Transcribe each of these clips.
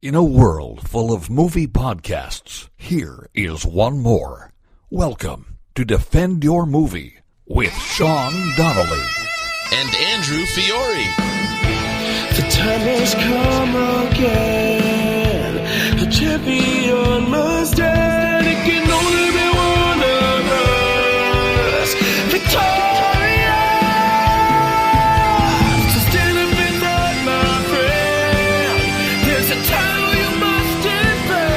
In a world full of movie podcasts, here is one more. Welcome to Defend Your Movie with Sean Donnelly and Andrew Fiore. The time has come again. The champion must stand. It can only be one of us. Victoria! So stand up and fight, my friend. There's a title you must defend.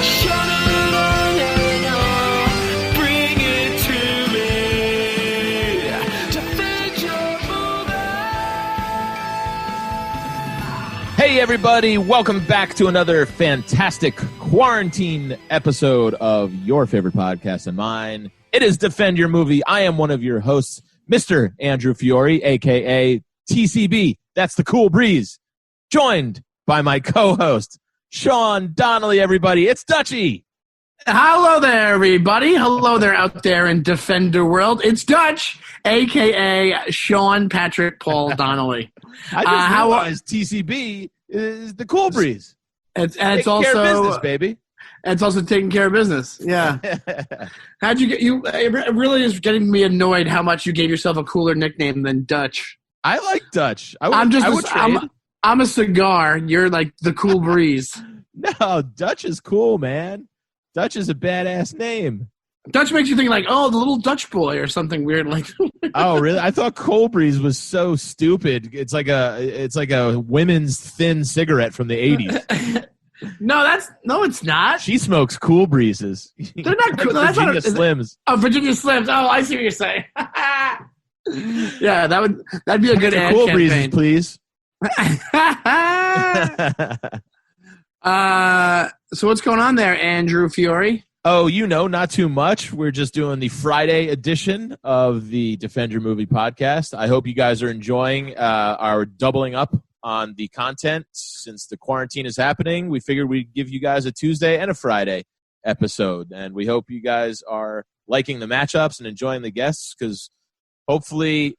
Shut it on and on. Bring it to me. Defend your movie. Hey everybody, welcome back to another fantastic quarantine episode of your favorite podcast and mine. It is Defend Your Movie. I am one of your hosts, Mr. Andrew Fiore, aka TCB. That's the Cool Breeze. Joined by my co-host, Sean Donnelly, everybody. It's Dutchy. Hello there, everybody. Hello there out there in Defender world. It's Dutch, a.k.a. Sean Patrick Paul Donnelly. I just realized TCB is the Cool Breeze. It's Taking also care of business, baby. It's also taking care of business. Yeah. How'd you get you? It really is getting me annoyed how much you gave yourself a cooler nickname than Dutch. I like Dutch. I'm a cigar. You're like the Cool Breeze. No, Dutch is cool, man. Dutch is a badass name. Dutch makes you think like, oh, the little Dutch boy or something weird like. Oh, really? I thought Cool Breeze was so stupid. It's like a women's thin cigarette from the 80s. No, it's not. She smokes Cool Breezes. They're not cool. No, that's Virginia not Slims. Oh, Virginia Slims. Oh, I see what you're saying. Yeah, that'd be a good ad Cool campaign. Breezes, please. So what's going on there, Andrew Fiore? Oh, not too much. We're just doing the Friday edition of the Defend Your Movie podcast. I hope you guys are enjoying our doubling up on the content since the quarantine is happening. We figured we'd give you guys a Tuesday and a Friday episode, and we hope you guys are liking the matchups and enjoying the guests because hopefully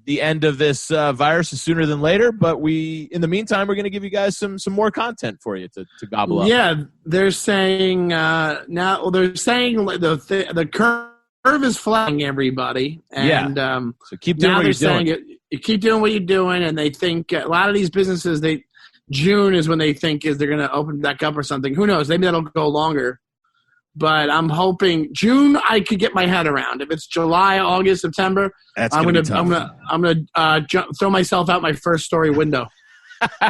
the end of this virus is sooner than later, but in the meantime, we're going to give you guys some more content for you to gobble up. Yeah, they're saying the curve is flattening everybody. And, so keep doing what you're doing. You keep doing what you're doing, and they think a lot of these businesses, June is when they think they're going to open back up or something. Who knows? Maybe that'll go longer. But I'm hoping June I could get my head around. If it's July, August, September, I'm gonna throw myself out my first story window. So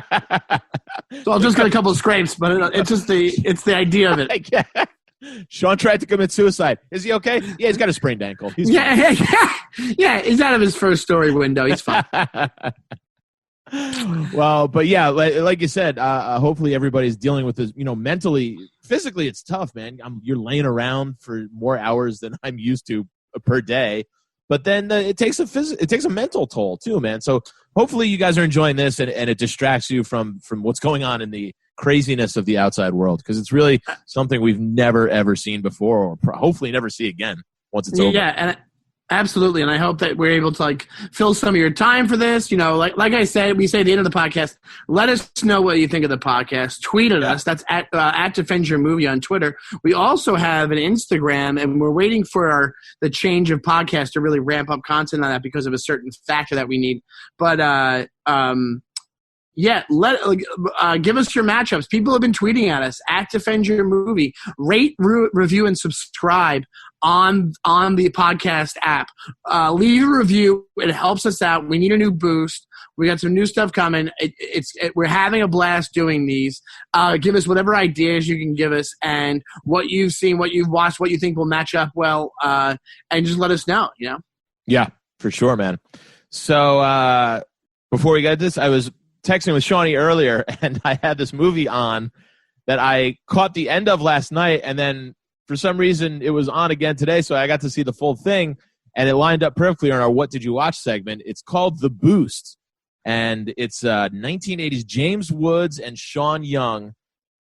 I'll just get a couple of scrapes, but it's the idea of it. Sean tried to commit suicide. Is he okay? Yeah, he's got a sprained ankle. He's yeah, he's out of his first story window. He's fine. Well, but yeah, like you said, hopefully everybody's dealing with this, mentally, physically it's tough, man. You're laying around for more hours than I'm used to per day, but then it takes a mental toll too, man. So hopefully you guys are enjoying this and it distracts you from what's going on in the craziness of the outside world, because it's really something we've never ever seen before, or hopefully never see again once it's over. Yeah, and absolutely, and I hope that we're able to fill some of your time for this. Like I said, we say at the end of the podcast, let us know what you think of the podcast. Tweet at us. That's at Defend Your Movie on Twitter. We also have an Instagram, and we're waiting for the change of podcast to really ramp up content on that because of a certain factor that we need. But yeah, give us your matchups. People have been tweeting at us at Defend Your Movie. Rate, review, and subscribe on the podcast app. Leave a review. It helps us out. We need a new boost. We got some new stuff coming. We're having a blast doing these. Give us whatever ideas you can give us and what you've seen, what you've watched, what you think will match up well, and just let us know, Yeah, for sure, man. So before we get this, I was texting with Shawnee earlier, and I had this movie on that I caught the end of last night, and then for some reason it was on again today, so I got to see the full thing, and it lined up perfectly on our What Did You Watch segment. It's called The Boost, and it's 1980s James Woods and Sean Young,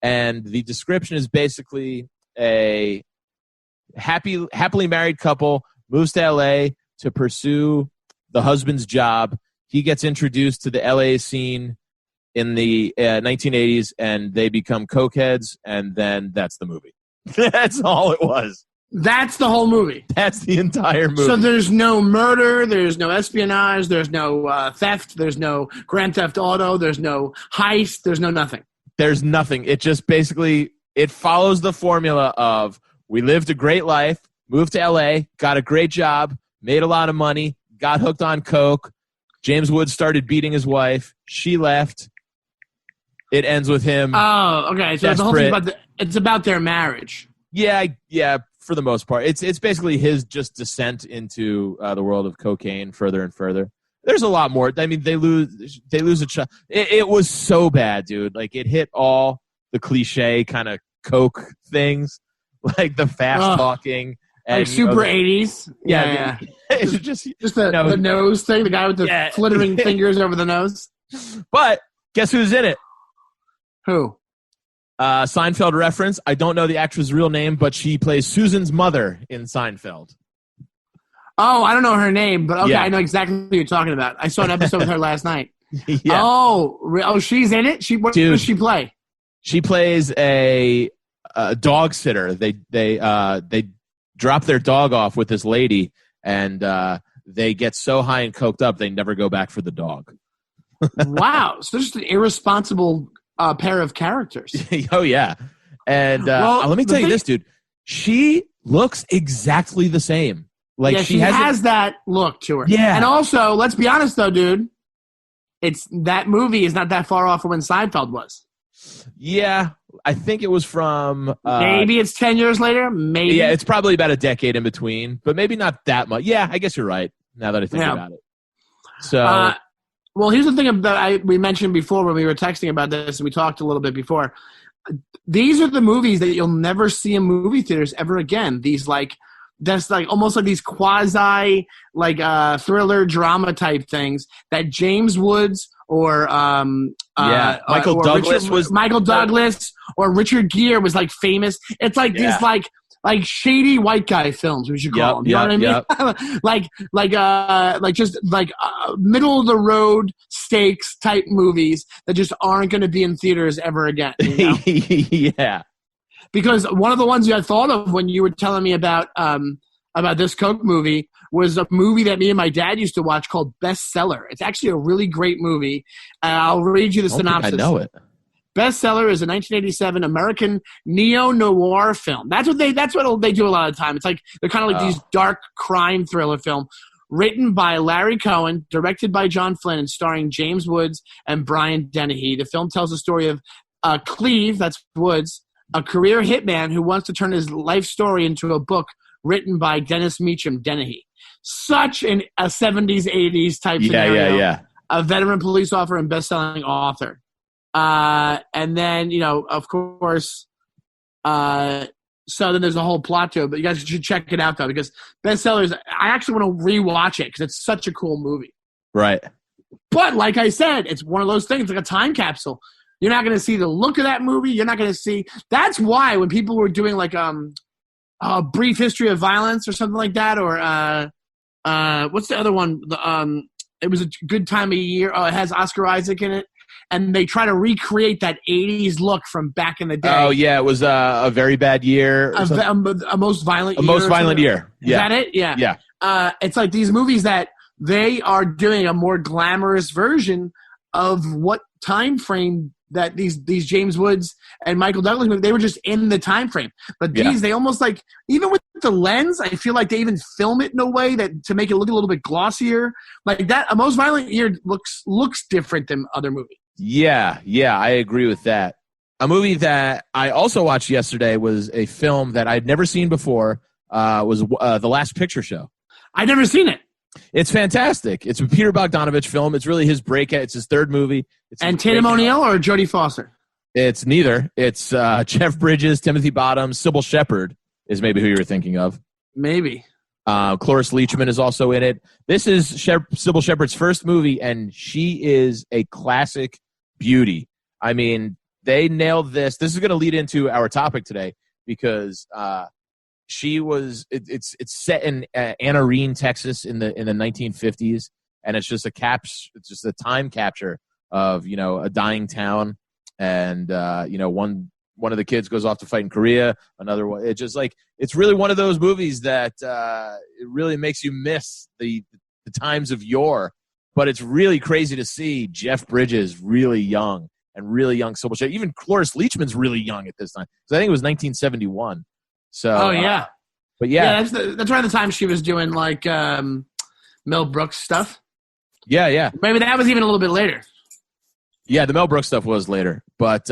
and the description is basically a happily married couple moves to L.A. to pursue the husband's job. He gets introduced to the LA scene in the 1980s, and they become cokeheads, and then that's the movie. That's all it was. That's the whole movie. That's the entire movie. So there's no murder, there's no espionage, there's no theft, there's no Grand Theft Auto, there's no heist, there's no nothing. There's nothing. It just basically, it follows the formula of we lived a great life, moved to L.A., got a great job, made a lot of money, got hooked on coke. James Woods started beating his wife. She left. It ends with him. Oh, okay. So the whole thing desperate. it's about their marriage. Yeah, for the most part. It's basically his just descent into the world of cocaine further and further. There's a lot more. I mean, they lose a child. It was so bad, dude. Like, it hit all the cliche kind of coke things, like the fast talking. And, Like super 80s. Yeah. It's just the nose thing, the guy with the flittering fingers over the nose. But guess who's in it? Who? Seinfeld reference. I don't know the actress' real name, but she plays Susan's mother in Seinfeld. Oh, I don't know her name, but okay, Yeah. I know exactly who you're talking about. I saw an episode with her last night. Yeah. Oh, she's in it? What Dude. does she play? She plays a dog sitter. They drop their dog off with this lady, and they get so high and coked up they never go back for the dog. Wow. So just an irresponsible pair of characters. Oh yeah, and Well, let me the tell you thing- this, dude. She looks exactly the same. Like Yeah, she she has has that look to her. Yeah. And also, let's be honest though, dude. That movie is not that far off from when Seinfeld was. Yeah, I think it was from. Maybe it's 10 years later. Maybe. Yeah, it's probably about a decade in between, but maybe not that much. Yeah, I guess you're right. Now that I think Yeah. about it. So Well, here's the thing that we mentioned before when we were texting about this. We talked a little bit before. These are the movies that you'll never see in movie theaters ever again. These that's like almost like these quasi thriller drama type things that James Woods or Michael or Douglas was Michael Douglas or Richard Gere was like famous. It's like these like shady white guy films, we should call them. You know what I mean? just middle of the road stakes type movies that just aren't going to be in theaters ever again. You know? Yeah. Because one of the ones I thought of when you were telling me about this Coke movie was a movie that me and my dad used to watch called Bestseller. It's actually a really great movie. I'll read you the synopsis. I know it. Bestseller is a 1987 American neo-noir film. That's what they do a lot of the time. It's like they're kind of like these dark crime thriller film, written by Larry Cohen, directed by John Flynn, and starring James Woods and Brian Dennehy. The film tells the story of Cleve, that's Woods, a career hitman who wants to turn his life story into a book written by Dennis Meacham Dennehy. Such a 70s, 80s type scenario. Yeah. A veteran police officer and best-selling author. And then, of course, so then there's a whole plot to it, but you guys should check it out, though, because Bestsellers, I actually want to rewatch it because it's such a cool movie. Right. But like I said, it's one of those things, like a time capsule. You're not going to see the look of that movie. You're not going to see. That's why when people were doing like a brief history of violence or something like that, or what's the other one? It was a good time of year. Oh, it has Oscar Isaac in it, and they try to recreate that '80s look from back in the day. Oh yeah, it was a very bad year. A most violent. A year most or violent something. year. Yeah. Is that it? Yeah. Yeah. It's like these movies that they are doing a more glamorous version of what time frame that these James Woods and Michael Douglas movies, they were just in the time frame. But these, they almost like, even with the lens, I feel like they even film it in a way that to make it look a little bit glossier. Like that, A Most Violent Year looks different than other movies. Yeah, I agree with that. A movie that I also watched yesterday was a film that I'd never seen before, was The Last Picture Show. I'd never seen it. It's fantastic. It's a Peter Bogdanovich film. It's really his breakout. It's his third movie. And Tatum O'Neal or Jodie Foster? It's neither. It's Jeff Bridges, Timothy Bottoms, Sybil Shepherd is maybe who you were thinking of. Maybe. Cloris Leachman is also in it. This is Sybil Shepherd's first movie, and she is a classic beauty. I mean, they nailed this. This is going to lead into our topic today because she was. It's set in Anarene, Texas, in the 1950s, and it's just a time capture of, you know, a dying town, and you know, one of the kids goes off to fight in Korea, another one. It's just like, it's really one of those movies that it really makes you miss the times of yore. But it's really crazy to see Jeff Bridges really young and really young Sybil Shepherd. Even Cloris Leachman's really young at this time. So I think it was 1971. So Oh yeah, but yeah, that's around the time she was doing like Mel Brooks stuff. yeah. Maybe that was even a little bit later. Yeah, the Mel Brooks stuff was later, but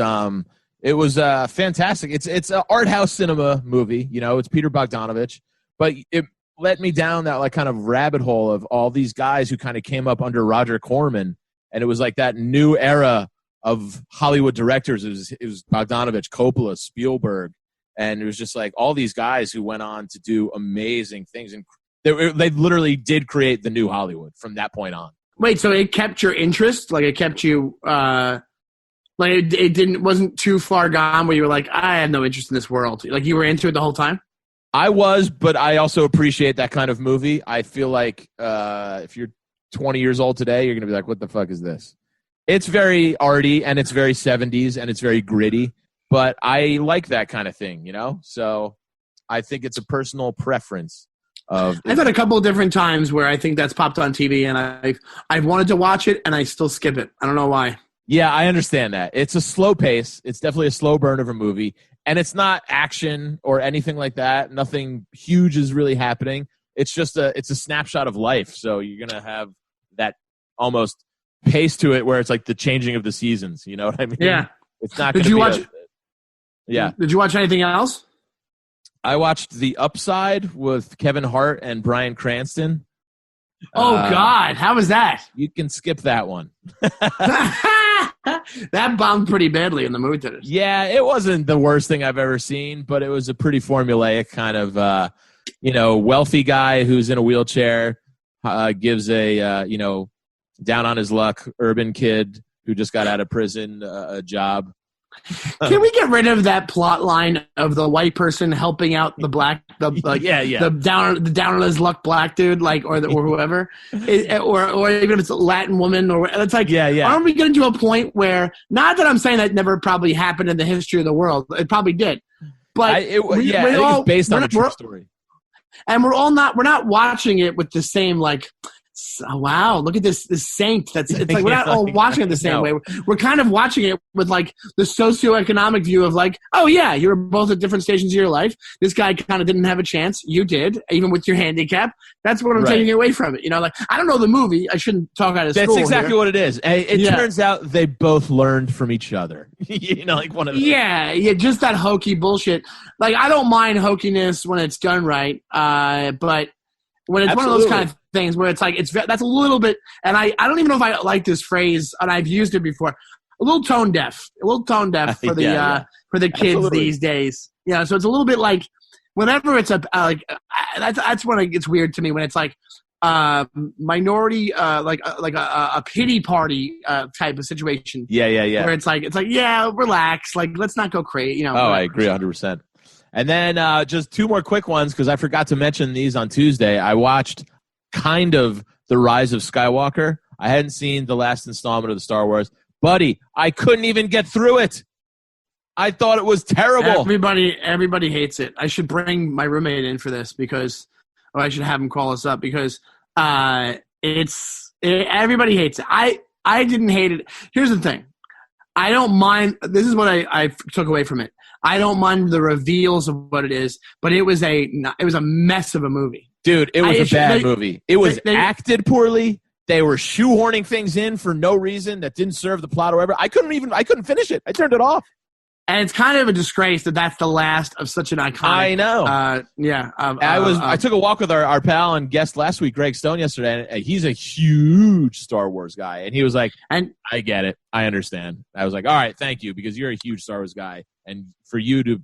it was fantastic. It's an art house cinema movie. You know, it's Peter Bogdanovich, but it let me down that like kind of rabbit hole of all these guys who kind of came up under Roger Corman, and it was like that new era of Hollywood directors. It was Bogdanovich, Coppola, Spielberg, and it was just like all these guys who went on to do amazing things, and they literally did create the new Hollywood from that point on. Wait, so it kept your interest? Like it kept you, like it wasn't too far gone where you were like, I have no interest in this world. Like you were into it the whole time? I was, but I also appreciate that kind of movie. I feel like if you're 20 years old today, you're going to be like, what the fuck is this? It's very arty, and it's very 70s, and it's very gritty, but I like that kind of thing, you know? So I think it's a personal preference. I've had a couple of different times where I think that's popped on TV, and I've wanted to watch it, and I still skip it. I don't know why. Yeah, I understand that. It's a slow pace. It's definitely a slow burn of a movie. And it's not action or anything like that. Nothing huge is really happening. It's just it's a snapshot of life. So you're going to have that almost pace to it where it's like the changing of the seasons. You know what I mean? Yeah. It's not Did going you to watch? Yeah. Did you watch anything else? I watched The Upside with Kevin Hart and Bryan Cranston. Oh, God. How was that? You can skip that one. That bombed pretty badly in the movie theaters. Yeah, it wasn't the worst thing I've ever seen, but it was a pretty formulaic kind of, you know, wealthy guy who's in a wheelchair gives a, you know, down on his luck urban kid who just got out of prison a job. Can we get rid of that plot line of the white person helping out the black, the down on his luck black dude, like or whoever, or even if it's a Latin woman, or it's like, aren't we getting to a point where, not that I'm saying that never probably happened in the history of the world, it probably did, but it was based on a true story, and we're not watching it with the same like. Oh, wow, look at this saint. It's like we're not all watching it the same way. We're kind of watching it with like the socioeconomic view of like, oh yeah, you're both at different stations of your life. This guy kind of didn't have a chance. You did, even with your handicap. That's what I'm taking away from it. You know, like I don't know the movie. I shouldn't talk out of school. That's exactly here. what it is. It turns out they both learned from each other. You know, like one of those. Yeah, just that hokey bullshit. Like I don't mind hokiness when it's done right, but when it's one of those kind of things where it's like that's a little bit, and I don't even know if I like this phrase, and I've used it before. A little tone deaf for the for the kids these days. Yeah, so it's a little bit like whenever it's that's when it gets weird to me when it's like minority like a pity party type of situation. Yeah. Where it's like relax, like let's not go crazy. You know. Oh, I agree 100%. And then just two more quick ones because I forgot to mention these on Tuesday. I watched kind of The Rise of Skywalker. I hadn't seen the last installment of the Star Wars. Buddy, I couldn't even get through it. I thought it was terrible. Everybody hates it. I should bring my roommate in for this I should have him call us up because everybody hates it. I didn't hate it. Here's the thing. I don't mind. This is what I took away from it. I don't mind the reveals of what it is, but it was a mess of a movie. Dude, it was a bad movie. It was acted poorly. They were shoehorning things in for no reason that didn't serve the plot or whatever. I couldn't finish it. I turned it off. And it's kind of a disgrace that that's the last of such an iconic. I know. I took a walk with our pal and guest last week, Greg Stone, yesterday, and he's a huge Star Wars guy. And he was like, I get it. I understand. I was like, all right, thank you, because you're a huge Star Wars guy. And for you to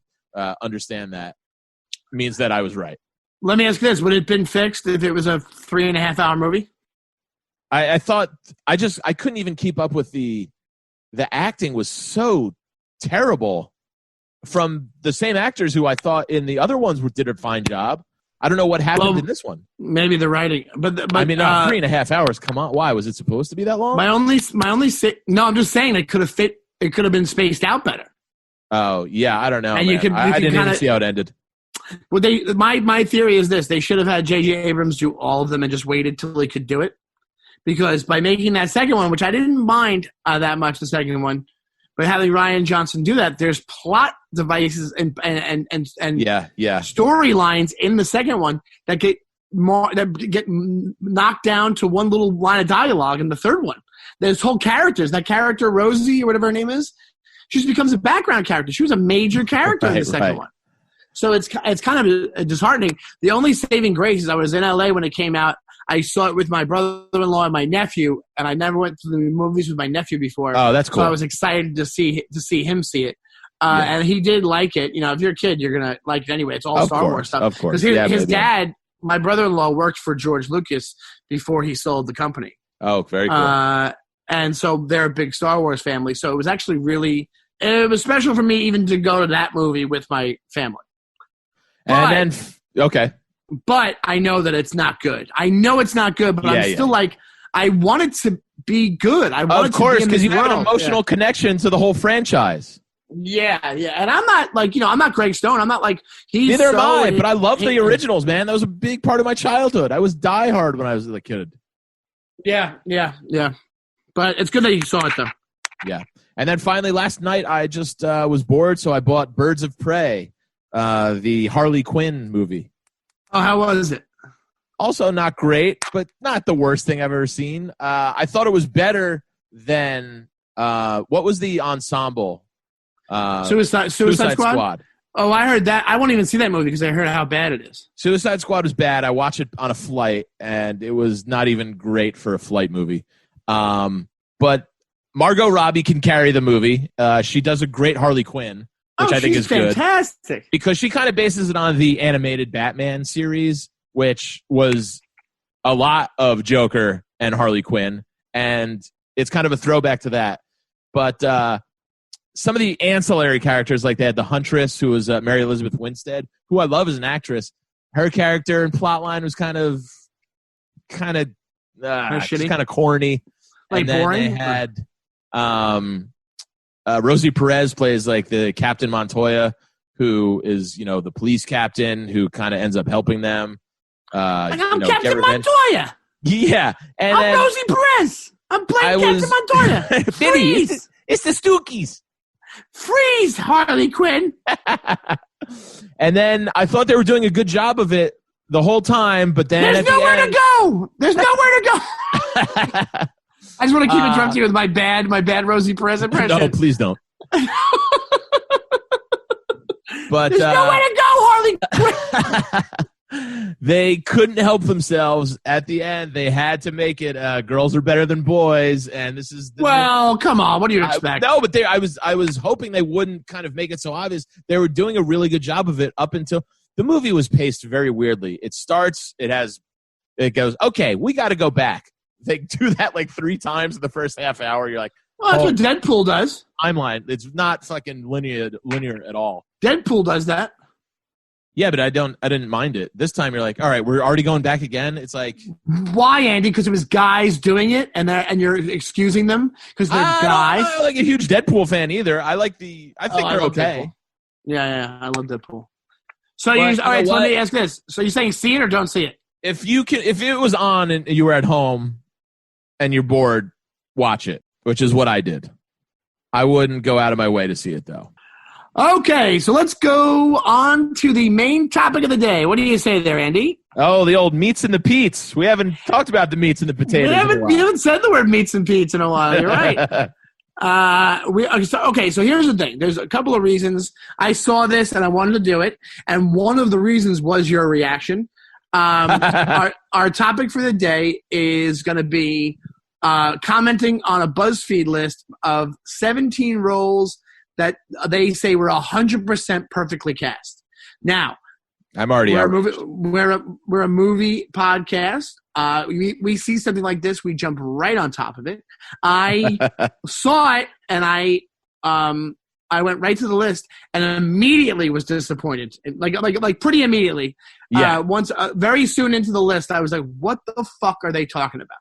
understand that means that I was right. Let me ask you this. Would it have been fixed if it was a 3.5 hour movie? I thought I couldn't even keep up with the acting was so terrible from the same actors who I thought in the other ones did a fine job. I don't know what happened Well, in this one. Maybe the writing, but I mean, 3.5 hours. Come on, why was it supposed to be that long? no, I'm just saying it could have fit. It could have been spaced out better. Oh yeah, I don't know. And man. you could- I didn't even kinda- see how it ended. Well, my theory is this: they should have had J.J. Abrams do all of them and just waited till he could do it. Because by making that second one, which I didn't mind that much, the second one, but having Ryan Johnson do that, there's plot devices and Yeah. storylines in the second one that get knocked down to one little line of dialogue in the third one. There's whole characters. That character Rosie or whatever her name is, she just becomes a background character. She was a major character in the second one. So it's kind of disheartening. The only saving grace is I was in LA when it came out. I saw it with my brother-in-law and my nephew, and I never went to the movies with my nephew before. Oh, that's cool. So I was excited to see him see it. And he did like it. You know, if you're a kid, you're going to like it anyway. It's all Star Wars stuff. Of course. Because his dad, my brother-in-law, worked for George Lucas before he sold the company. Oh, very cool. And so they're a big Star Wars family. So it was actually it was special for me even to go to that movie with my family. And then, okay. But I know that it's not good. I know it's not good, but I'm still like, I want it to be good. Of course, because you have an emotional connection to the whole franchise. Yeah. And I'm not like, I'm not Greg Stone. I'm not like he's. Neither am I, but I love the originals, man. That was a big part of my childhood. I was diehard when I was a kid. Yeah. But it's good that you saw it, though. Yeah. And then finally, last night, I just was bored, so I bought Birds of Prey, the Harley Quinn movie. Oh, how was it? Also not great, but not the worst thing I've ever seen. I thought it was better than what was the ensemble? Suicide Squad? Oh, I heard that. I won't even see that movie because I heard how bad it is. Suicide Squad was bad. I watched it on a flight, and it was not even great for a flight movie. But Margot Robbie can carry the movie. She does a great Harley Quinn, which I think is fantastic. good. Because she kind of bases it on the animated Batman series, which was a lot of Joker and Harley Quinn, and it's kind of a throwback to that. But some of the ancillary characters, like they had the Huntress, who was Mary Elizabeth Winstead, who I love as an actress. Her character and plotline was kind of corny. Like and then boring? They had Rosie Perez plays like the Captain Montoya, who is the police captain who kind of ends up helping them. I'm Captain Montoya. Yeah, and I'm Rosie Perez. I'm playing Captain Montoya. Freeze! It's the Stookies. Freeze, Harley Quinn. And then I thought they were doing a good job of it the whole time, but then There's nowhere to go. There's nowhere to go. I just want to keep interrupting you with my bad Rosie Perez impression. No, please don't. But there's nowhere to go, Harley Quinn. They couldn't help themselves. At the end, they had to make it girls are better than boys, and this is come on. What do you expect? No, but I was hoping they wouldn't kind of make it so obvious. They were doing a really good job of it up until the movie was paced very weirdly. It starts, it goes, okay, we got to go back. They do that like 3 times in the first half hour. You're like, well, that's what Deadpool does. Timeline. It's not fucking linear at all. Deadpool does that. Yeah, but I didn't mind it. This time you're like, all right, we're already going back again. It's like, why, Andy? Because it was guys doing it, and you're excusing them because they're guys. I'm not like a huge Deadpool fan either. I think they're okay. Deadpool. Yeah, I love Deadpool. So all right. So let me ask this: so you're saying see it or don't see it? If it was on and you were at home and you're bored, watch it, which is what I did. I wouldn't go out of my way to see it though. Okay, so let's go on to the main topic of the day. What do you say there, Andy? Oh, the old meats and the peats. We haven't talked about the meats and the potatoes. We haven't said the word meats and peats in a while. You're right. So here's the thing. There's a couple of reasons. I saw this and I wanted to do it, and one of the reasons was your reaction. Our topic for the day is going to be commenting on a BuzzFeed list of 17 roles that they say were 100% perfectly cast. Now, I'm already we're a movie podcast. We see something like this, we jump right on top of it. I saw it, and I I went right to the list and immediately was disappointed. Like pretty immediately. Yeah. Once very soon into the list, I was like, "What the fuck are they talking about?"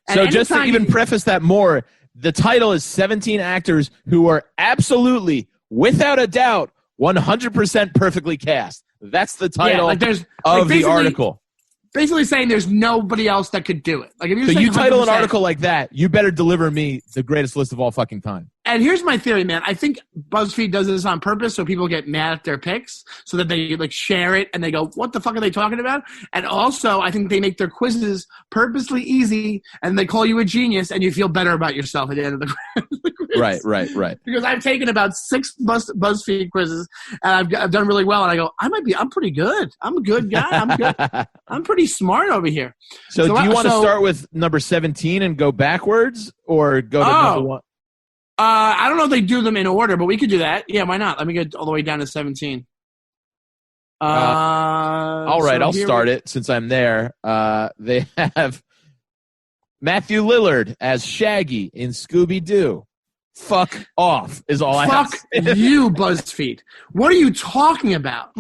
And So just to anytime even preface that more, the title is 17 actors who are absolutely, without a doubt, 100% perfectly cast. That's the title like there's of the basically- article. Basically saying there's nobody else that could do it. Like if you're So saying you title an 100%. article like that, you better deliver me the greatest list of all fucking time. And here's my theory, man. I think BuzzFeed does this on purpose so people get mad at their picks, so that they like share it and they go, "What the fuck are they talking about?" And also, I think they make their quizzes purposely easy, and they call you a genius, and you feel better about yourself at the end of the quiz. Right. Because I've taken about 6 BuzzFeed quizzes, and I've done really well, and I go, I'm pretty good. I'm a good guy. I'm good. I'm pretty smart over here. So do you want to so- start with number 17 and go backwards, or go to number 1? I don't know if they do them in order, but we could do that. Yeah, why not? Let me get all the way down to 17. All right, so I'll here start it since I'm there. They have Matthew Lillard as Shaggy in Scooby-Doo. Fuck off is all I have Fuck to say. you, BuzzFeed. What are you talking about?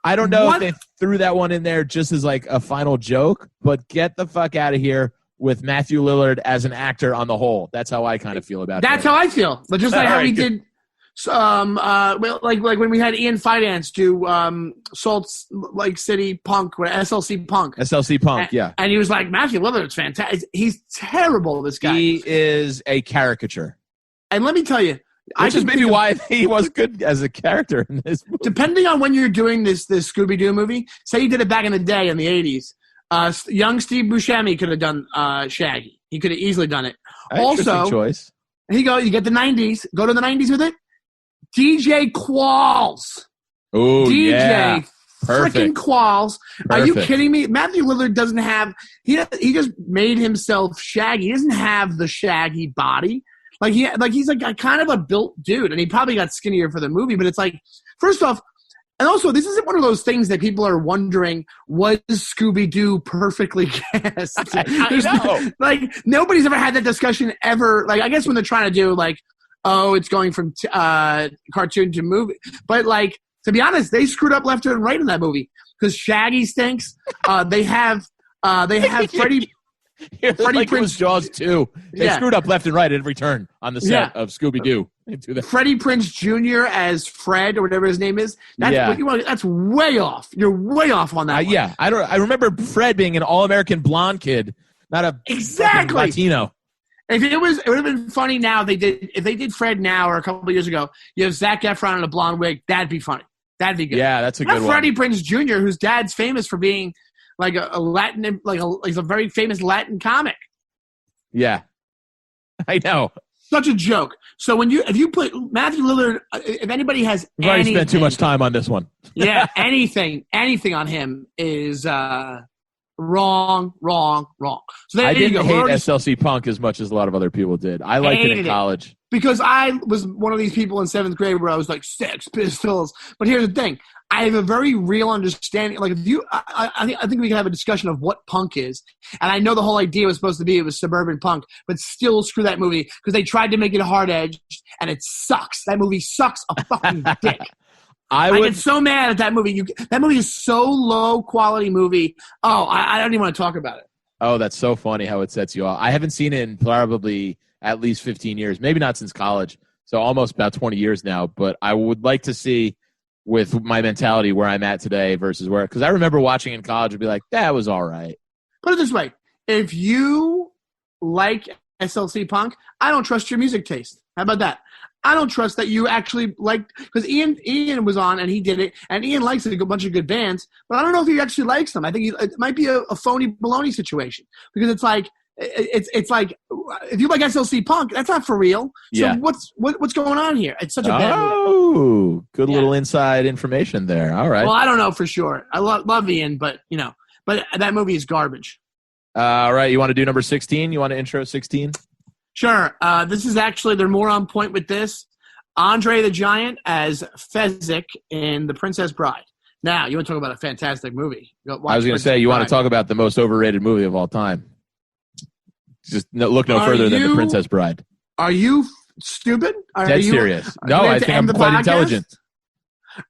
I don't know What? if they threw that one in there just as like a final joke, but get the fuck out of here with Matthew Lillard as an actor on the whole. That's how I kind of feel about That's it. how I feel. But just like All how right, we good. did, like when we had Ian Finance do Salt Lake City Punk, or SLC Punk. SLC Punk, yeah. And he was like, Matthew Lillard's fantastic. He's terrible, this guy. He is a caricature. And let me tell you, Which is maybe why he was good as a character in this movie. depending on when you're doing this Scooby-Doo movie, say you did it back in the day in the 80s, young Steve Buscemi could have done Shaggy. He could have easily done it. Interesting Also, choice. here you go. You get the 90s. Go to the 90s with it. DJ Qualls. Oh, DJ yeah. freaking Perfect. Qualls. Are you Perfect. kidding me? Matthew Lillard doesn't have he just made himself Shaggy. He doesn't have the Shaggy body. He's like a kind of a built dude, and he probably got skinnier for the movie, but it's like, first off, and also this isn't one of those things that people are wondering, was Scooby-Doo perfectly cast? I know. Like nobody's ever had that discussion ever. Like I guess when they're trying to do like, oh, it's going from cartoon to movie. But, like, to be honest, they screwed up left and right in that movie because Shaggy stinks. They have Freddie. It's Freddie like it was Prinze- Jaws 2. They Yeah. screwed up left and right at every turn on the set of Scooby-Doo. They do that. Freddie Prinze Jr. as Fred or whatever his name is. That's Yeah. what you want. That's way off. You're way off on that. One. Yeah, I remember Fred being an all-American blonde kid, not a Exactly. fucking Latino. If it would have been funny now. If they did Fred now or a couple of years ago, you have Zac Efron in a blonde wig. That'd be funny. That'd be good. Yeah, that's a Not good one. Freddie Prinze Jr., whose dad's famous for being like a Latin, he's a very famous Latin comic. Yeah, I know. Such a joke. So if you put Matthew Lillard, if anybody has We've already anything, spent too much time on this one. yeah, anything on him is wrong. So there I you didn't go. hate We're already- SLC Punk as much as a lot of other people did. I liked it Hated in it. college. because I was one of these people in 7th grade where I was like Sex Pistols. But here's the thing: I have a very real understanding. Like, if you, I think we can have a discussion of what punk is. And I know the whole idea was supposed to be it was suburban punk, but still screw that movie because they tried to make it hard edged, and it sucks. That movie sucks a fucking dick. I get so mad at that movie. That movie is so low quality movie. Oh, I don't even want to talk about it. Oh, that's so funny how it sets you off. I haven't seen it in probably at least 15 years, maybe not since college. So almost about 20 years now. But I would like to see with my mentality where I'm at today versus where, because I remember watching in college and be like, that was all right. Put it this way. If you like SLC Punk, I don't trust your music taste. How about that? I don't trust that you actually like, because Ian was on and he did it, and Ian likes a bunch of good bands, but I don't know if he actually likes them. I think it might be a phony baloney situation because it's like if you like SLC Punk, that's not for real. So Yeah. what's going on here? It's such a bad movie. Oh, good Yeah. little inside information there. All right. Well, I don't know for sure. I love Ian, but that movie is garbage. All right. You want to do number 16? You want to intro 16? Sure. This is actually, they're more on point with this. Andre the Giant as Fezzik in The Princess Bride. Now, you want to talk about a fantastic movie. I was going to say, you want to talk about the most overrated movie of all time. Just look no Are further than The you- Princess Bride. Are you stupid? Dead serious. do No, we have I to think end I'm the quite podcast? intelligent.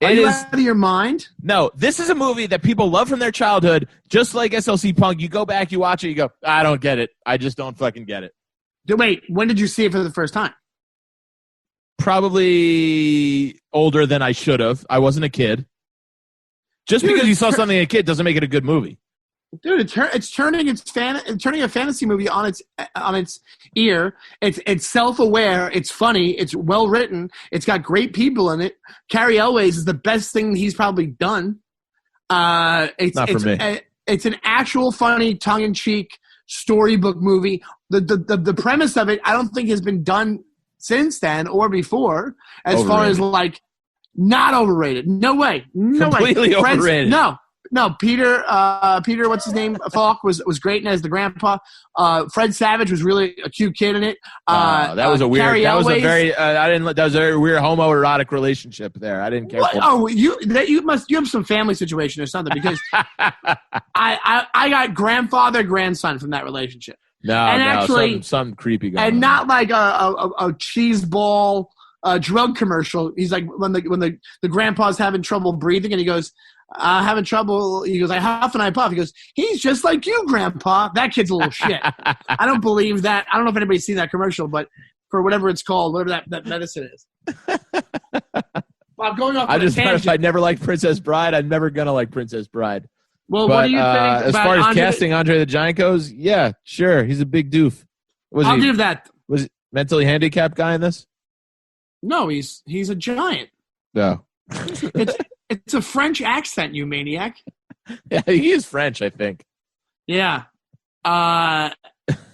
Are It you is. out of your mind? No, this is a movie that people love from their childhood, just like SLC Punk. You go back, you watch it, you go, I don't get it. I just don't fucking get it. Wait, when did you see it for the first time? Probably older than I should have. I wasn't a kid. Just Dude, because you saw something as a kid doesn't make it a good movie. Dude, it's turning a fantasy movie on its ear. It's self-aware. It's funny. It's well written. It's got great people in it. Carrie Elways is the best thing he's probably done. Not for me. It's an actual funny, tongue-in-cheek storybook movie. The premise of it, I don't think has been done since then or before. As far as like not overrated. No way. No Completely way. overrated. No, Peter, what's his name? Falk was great as the grandpa. Fred Savage was really a cute kid in it. That was a weird. Carrie That was a Elways- very. That was a very weird homoerotic relationship there. I didn't care. What? For Oh, you have some family situation or something because I got grandfather grandson from that relationship, no, and actually- some creepy guy. and not like a cheese ball drug commercial. He's like when the grandpa's having trouble breathing and he goes. Having trouble. He goes, I huff and I puff. He goes, he's just like you, Grandpa. That kid's a little shit. I don't believe that. I don't know if anybody's seen that commercial, but for whatever it's called, whatever that medicine is. Well, I'm going off on a tangent. I never liked Princess Bride. I'm never gonna like Princess Bride. Well, But what do you think as about far as Andre casting Andre the Giant goes, yeah, sure, he's a big doof. I'll give that. Was he mentally handicapped guy in this? No, he's a giant. No. It's a French accent, you maniac. Yeah, he is French, I think. Yeah. And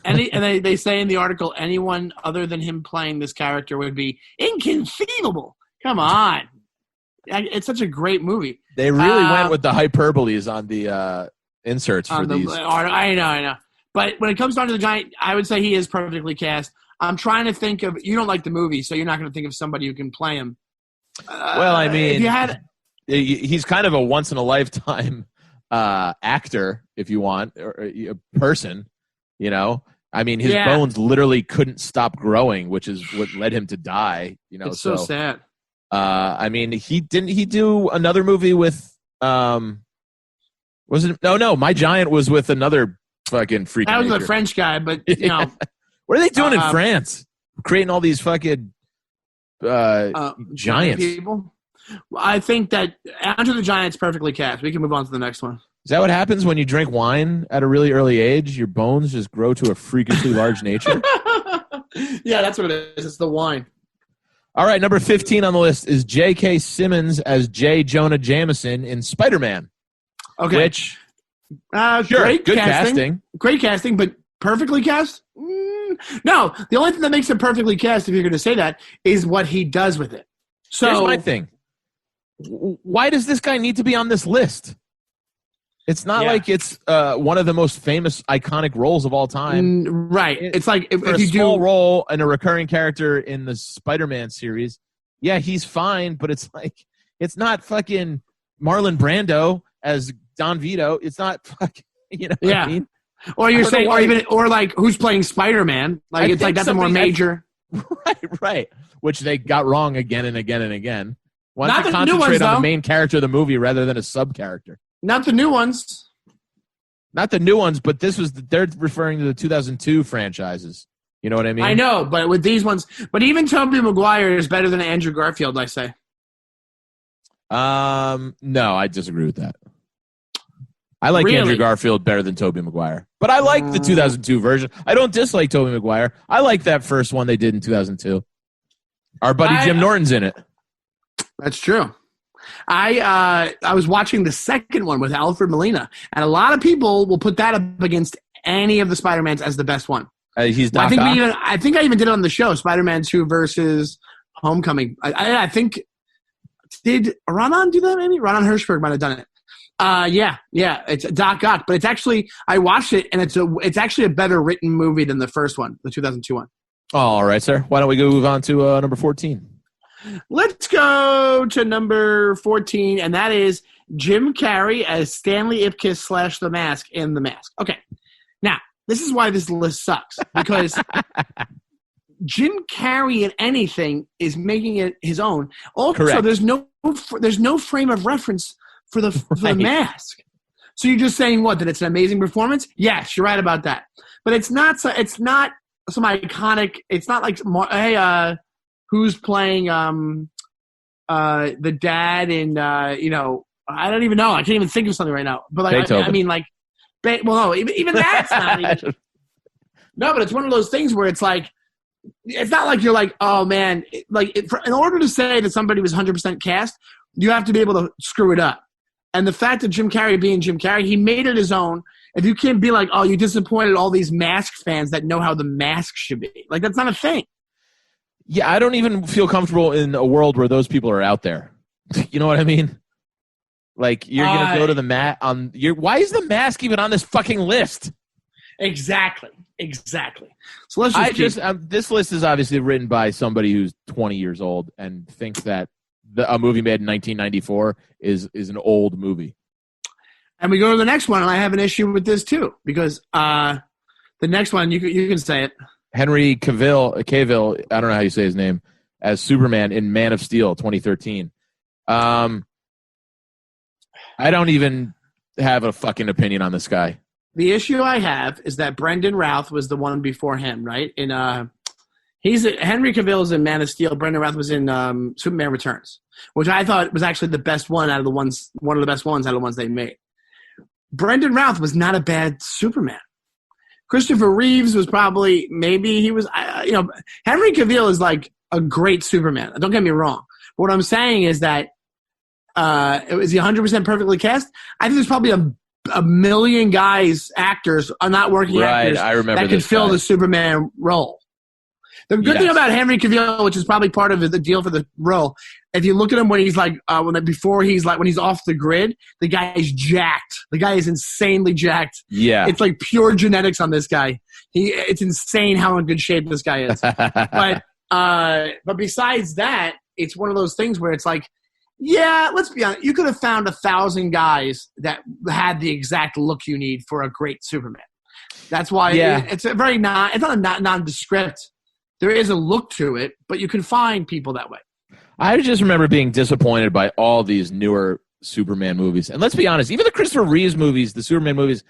they say in the article, anyone other than him playing this character would be inconceivable. Come on. It's such a great movie. They really went with the hyperboles on the inserts for these. I know. But when it comes down to the Giant, I would say he is perfectly cast. I'm trying to think of – you don't like the movie, so you're not going to think of somebody who can play him. Well, I mean, if you had – he's kind of a once-in-a-lifetime actor, if you want, or a person, you know. I mean, his bones literally couldn't stop growing, which is what led him to die, you know. It's so sad. I mean, didn't he do another movie with was it no, My Giant was with another fucking freak. That was nature. the French guy, but, you know. What are they doing in France? Creating all these fucking giants. People. I think that Andre the Giant's perfectly cast. We can move on to the next one. Is that what happens when you drink wine at a really early age? Your bones just grow to a freakishly large nature? Yeah, that's what it is. It's the wine. All right, number 15 on the list is J.K. Simmons as J. Jonah Jameson in Spider-Man. Okay. Which, sure, great casting. Great casting, but perfectly cast? No, the only thing that makes it perfectly cast, if you're going to say that, is what he does with it. So here's my thing. Why does this guy need to be on this list? It's not like it's one of the most famous, iconic roles of all time. Right. It's like if a you small do role and a recurring character in the Spider-Man series, yeah, he's fine, but it's like it's not fucking Marlon Brando as Don Vito. It's not fucking, you know what I mean? Or you're saying, why- or like who's playing Spider-Man? Like I it's like think that's a more something- major. Right. Which they got wrong again and again and again. Why Not don't you the new concentrate ones, on though. the main character of the movie rather than a sub-character? Not the new ones. Not the new ones, but they're referring to the 2002 franchises. You know what I mean? I know, but with these ones, but even Tobey Maguire is better than Andrew Garfield, I say. No, I disagree with that. I like Really? Andrew Garfield better than Tobey Maguire. But I like the 2002 version. I don't dislike Tobey Maguire. I like that first one they did in 2002. Our buddy Jim Norton's in it. That's true. I was watching the second one with Alfred Molina, and a lot of people will put that up against any of the Spider-Mans as the best one. He's I Doc think Ock. I think I even did it on the show, Spider-Man 2 versus Homecoming. I think did Ronan do that? Maybe Ronan Hirschberg might have done it. Yeah, it's Doc Ock, but it's actually I watched it and it's actually a better written movie than the first one, the 2002 one. All right, sir. Why don't we go move on to number 14? Let's go to number 14, and that is Jim Carrey as Stanley Ipkiss / The Mask in The Mask. Okay, now this is why this list sucks because Jim Carrey in anything is making it his own. Also, Correct. there's no frame of reference for the Right. mask. So you're just saying what? That it's an amazing performance? Yes, you're right about that. But it's not some iconic. It's not like hey, who's playing the dad in I don't even know. I can't even think of something right now. But like Beethoven. I mean like, no, even that's not even. No, but it's one of those things where it's like, it's not like you're like, oh man, in order to say that somebody was 100% cast, you have to be able to screw it up. And the fact that Jim Carrey being Jim Carrey, he made it his own. If you can't be like, oh, you disappointed all these Mask fans that know how the mask should be. Like, that's not a thing. Yeah, I don't even feel comfortable in a world where those people are out there. You know what I mean? Like, you're going to go to the mat on your. Why is the Mask even on this fucking list? Exactly. So let's just this list is obviously written by somebody who's 20 years old and thinks that a movie made in 1994 is an old movie. And we go to the next one, and I have an issue with this too, because the next one, you can say it. Henry Cavill, I don't know how you say his name, as Superman in Man of Steel 2013. I don't even have a fucking opinion on this guy. The issue I have is that Brendan Routh was the one before him, right? Henry Cavill's in Man of Steel. Brendan Routh was in Superman Returns, which I thought was actually the best one out of the ones, one of the best ones out of the ones they made. Brendan Routh was not a bad Superman. Christopher Reeves was probably, maybe he was, Henry Cavill is like a great Superman. Don't get me wrong. But what I'm saying is that is he 100% perfectly cast? I think there's probably a million actors, not working actors, I remember that could this fill guy. the Superman role. The good thing about Henry Cavill, which is probably part of the deal for the role, if you look at him when he's like, when he's off the grid, the guy is jacked. The guy is insanely jacked. Yeah. It's like pure genetics on this guy. It's insane how in good shape this guy is. But besides that, it's one of those things where it's like, yeah, let's be honest. You could have found 1,000 guys that had the exact look you need for a great Superman. That's why it's a very it's not a nondescript. There is a look to it, but you can find people that way. I just remember being disappointed by all these newer Superman movies. And let's be honest, even the Christopher Reeves movies, the Superman movies,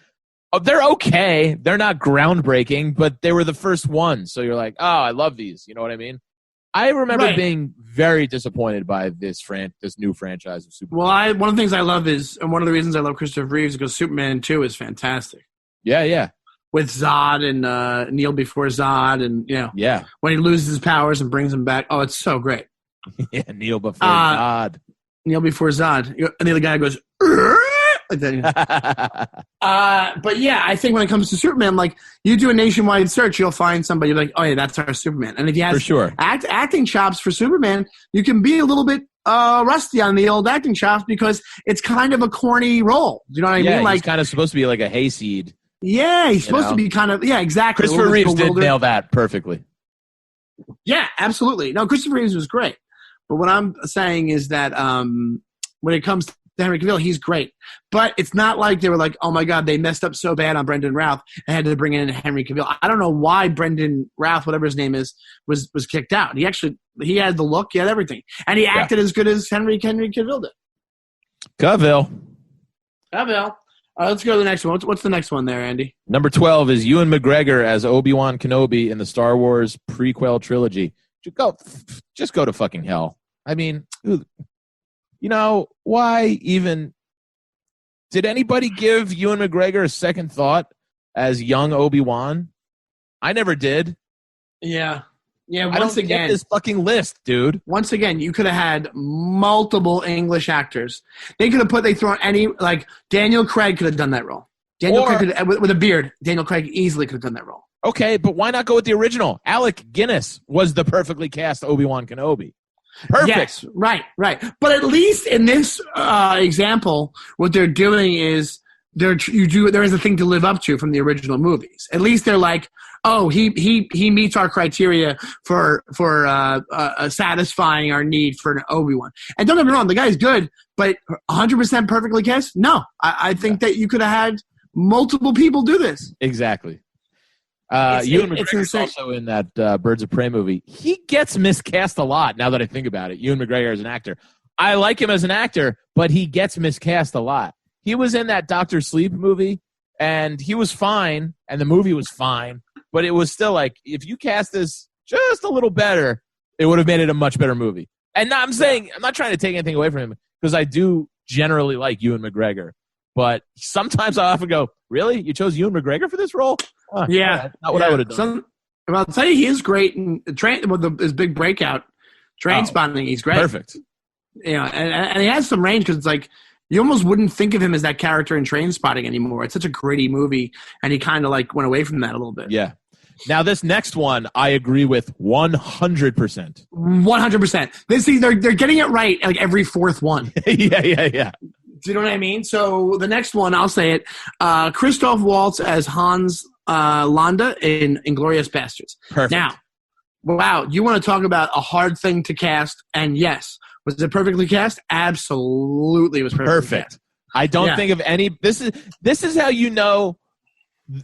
they're okay. They're not groundbreaking, but they were the first ones. So you're like, oh, I love these. You know what I mean? I remember being very disappointed by this new franchise of Superman. Well, one of the things I love is, and one of the reasons I love Christopher Reeves is because Superman 2 is fantastic. Yeah. With Zod and Neil before Zod, and when he loses his powers and brings him back. Oh, it's so great. Yeah, Neil before Zod. Neil before Zod, and the other guy goes like that. But yeah, I think when it comes to Superman, like you do a nationwide search, you'll find somebody like, oh yeah, that's our Superman. And if he has for sure acting chops for Superman, you can be a little bit rusty on the old acting chops because it's kind of a corny role. Do you know what I mean? Like he's kind of supposed to be like a hayseed. Yeah, he's supposed to be kind of exactly. Christopher Reeves did nail that perfectly. Yeah, absolutely. No, Christopher Reeves was great. But what I'm saying is that when it comes to Henry Cavill, he's great. But it's not like they were like, oh my God, they messed up so bad on Brendan Routh and had to bring in Henry Cavill. I don't know why Brendan Routh, whatever his name is, was kicked out. He had the look, he had everything. And he acted as good as Henry Cavill did. Cavill. Let's go to the next one. What's the next one there, Andy? Number 12 is Ewan McGregor as Obi-Wan Kenobi in the Star Wars prequel trilogy. Just go to fucking hell. I mean, why even did anybody give Ewan McGregor a second thought as young Obi-Wan? I never did. Yeah. I don't get this fucking list, dude. Once again, you could have had multiple English actors. They thrown any, like Daniel Craig could have done that role. Craig with a beard. Daniel Craig easily could have done that role. Okay, but why not go with the original? Alec Guinness was the perfectly cast Obi-Wan Kenobi. Perfect. Yes, right. But at least in this example, what they're doing is there is a thing to live up to from the original movies. At least they're like, oh, he meets our criteria for satisfying our need for an Obi-Wan. And don't get me wrong, the guy's good, but 100% perfectly cast? No. I think that you could have had multiple people do this. Exactly. Ewan it's McGregor's insane. also in that Birds of Prey movie. He gets miscast a lot now that I think about it. Ewan McGregor as an actor. I like him as an actor, but he gets miscast a lot. He was in that Dr. Sleep movie, and he was fine, and the movie was fine, but it was still like, if you cast this just a little better, it would have made it a much better movie. And I'm not trying to take anything away from him, because I do generally like Ewan McGregor. But sometimes I often go, really? You chose Ewan McGregor for this role? Huh, Yeah. not what I would have done. Well, I'll tell you, he is great. In his big breakout, Train Spotting, he's great. Perfect. You know, and he has some range because it's like you almost wouldn't think of him as that character in Train Spotting anymore. It's such a gritty movie, and he kind of like went away from that a little bit. Yeah. Now, this next one, I agree with 100%. 100%. They're getting it right like every fourth one. Yeah. Do you know what I mean? So the next one, I'll say it. Christoph Waltz as Hans Landa in Inglourious Bastards. Perfect. Now, wow, you want to talk about a hard thing to cast? And yes, was it perfectly cast? Absolutely, it was perfectly cast. I don't think of any. This is how you know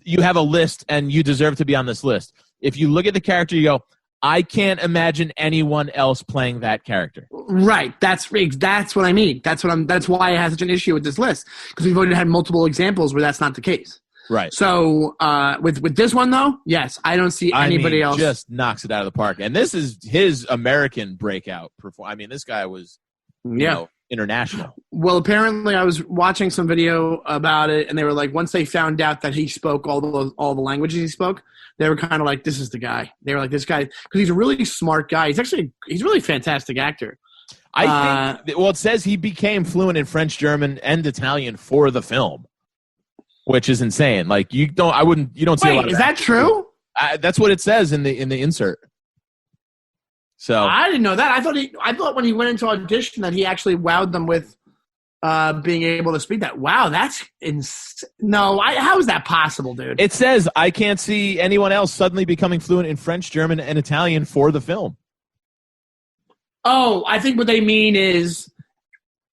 you have a list and you deserve to be on this list. If you look at the character, you go, I can't imagine anyone else playing that character. Right. That's what I mean. That's why I have such an issue with this list, because we've already had multiple examples where that's not the case. Right. So with this one though, yes, I don't see anybody else. Just knocks it out of the park. And this is his American breakout. This guy was, international. Well, apparently I was watching some video about it, and they were like, once they found out that he spoke all the languages he spoke, they were kind of like, this is the guy. They were like, this guy, because he's a really smart guy. He's a really fantastic actor. I think, it says he became fluent in French, German, and Italian for the film, which is insane. Like, you don't see a lot of is that true? That's what it says in the insert. So I didn't know that. I thought when he went into audition that he actually wowed them with being able to speak that. Wow, that's no. How is that possible, dude? It says, I can't see anyone else suddenly becoming fluent in French, German, and Italian for the film. Oh, I think what they mean is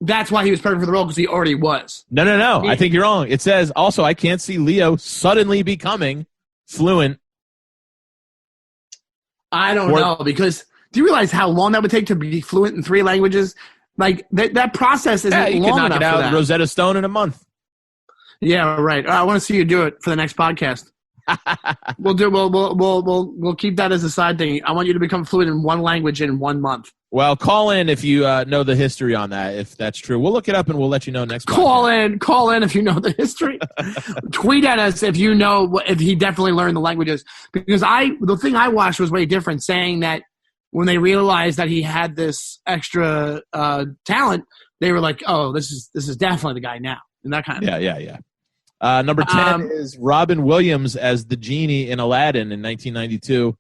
that's why he was perfect for the role, because he already was. No. I think you're wrong. It says, also, I can't see Leo suddenly becoming fluent. I don't know, because do you realize how long that would take to be fluent in 3 languages? Like, that process isn't you long can knock enough it out for that. Rosetta Stone in a month. Yeah, right. I want to see you do it for the next podcast. We'll keep that as a side thing. I want you to become fluent in 1 language in 1 month. Well, call in if you know the history on that, if that's true. We'll look it up and we'll let you know next Call in if you know the history. Tweet at us if you know if he definitely learned the languages. Because the thing I watched was way different, saying that when they realized that he had this extra talent, they were like, "Oh, this is definitely the guy now," and that kind of Yeah. Number 10 is Robin Williams as the genie in Aladdin in 1992.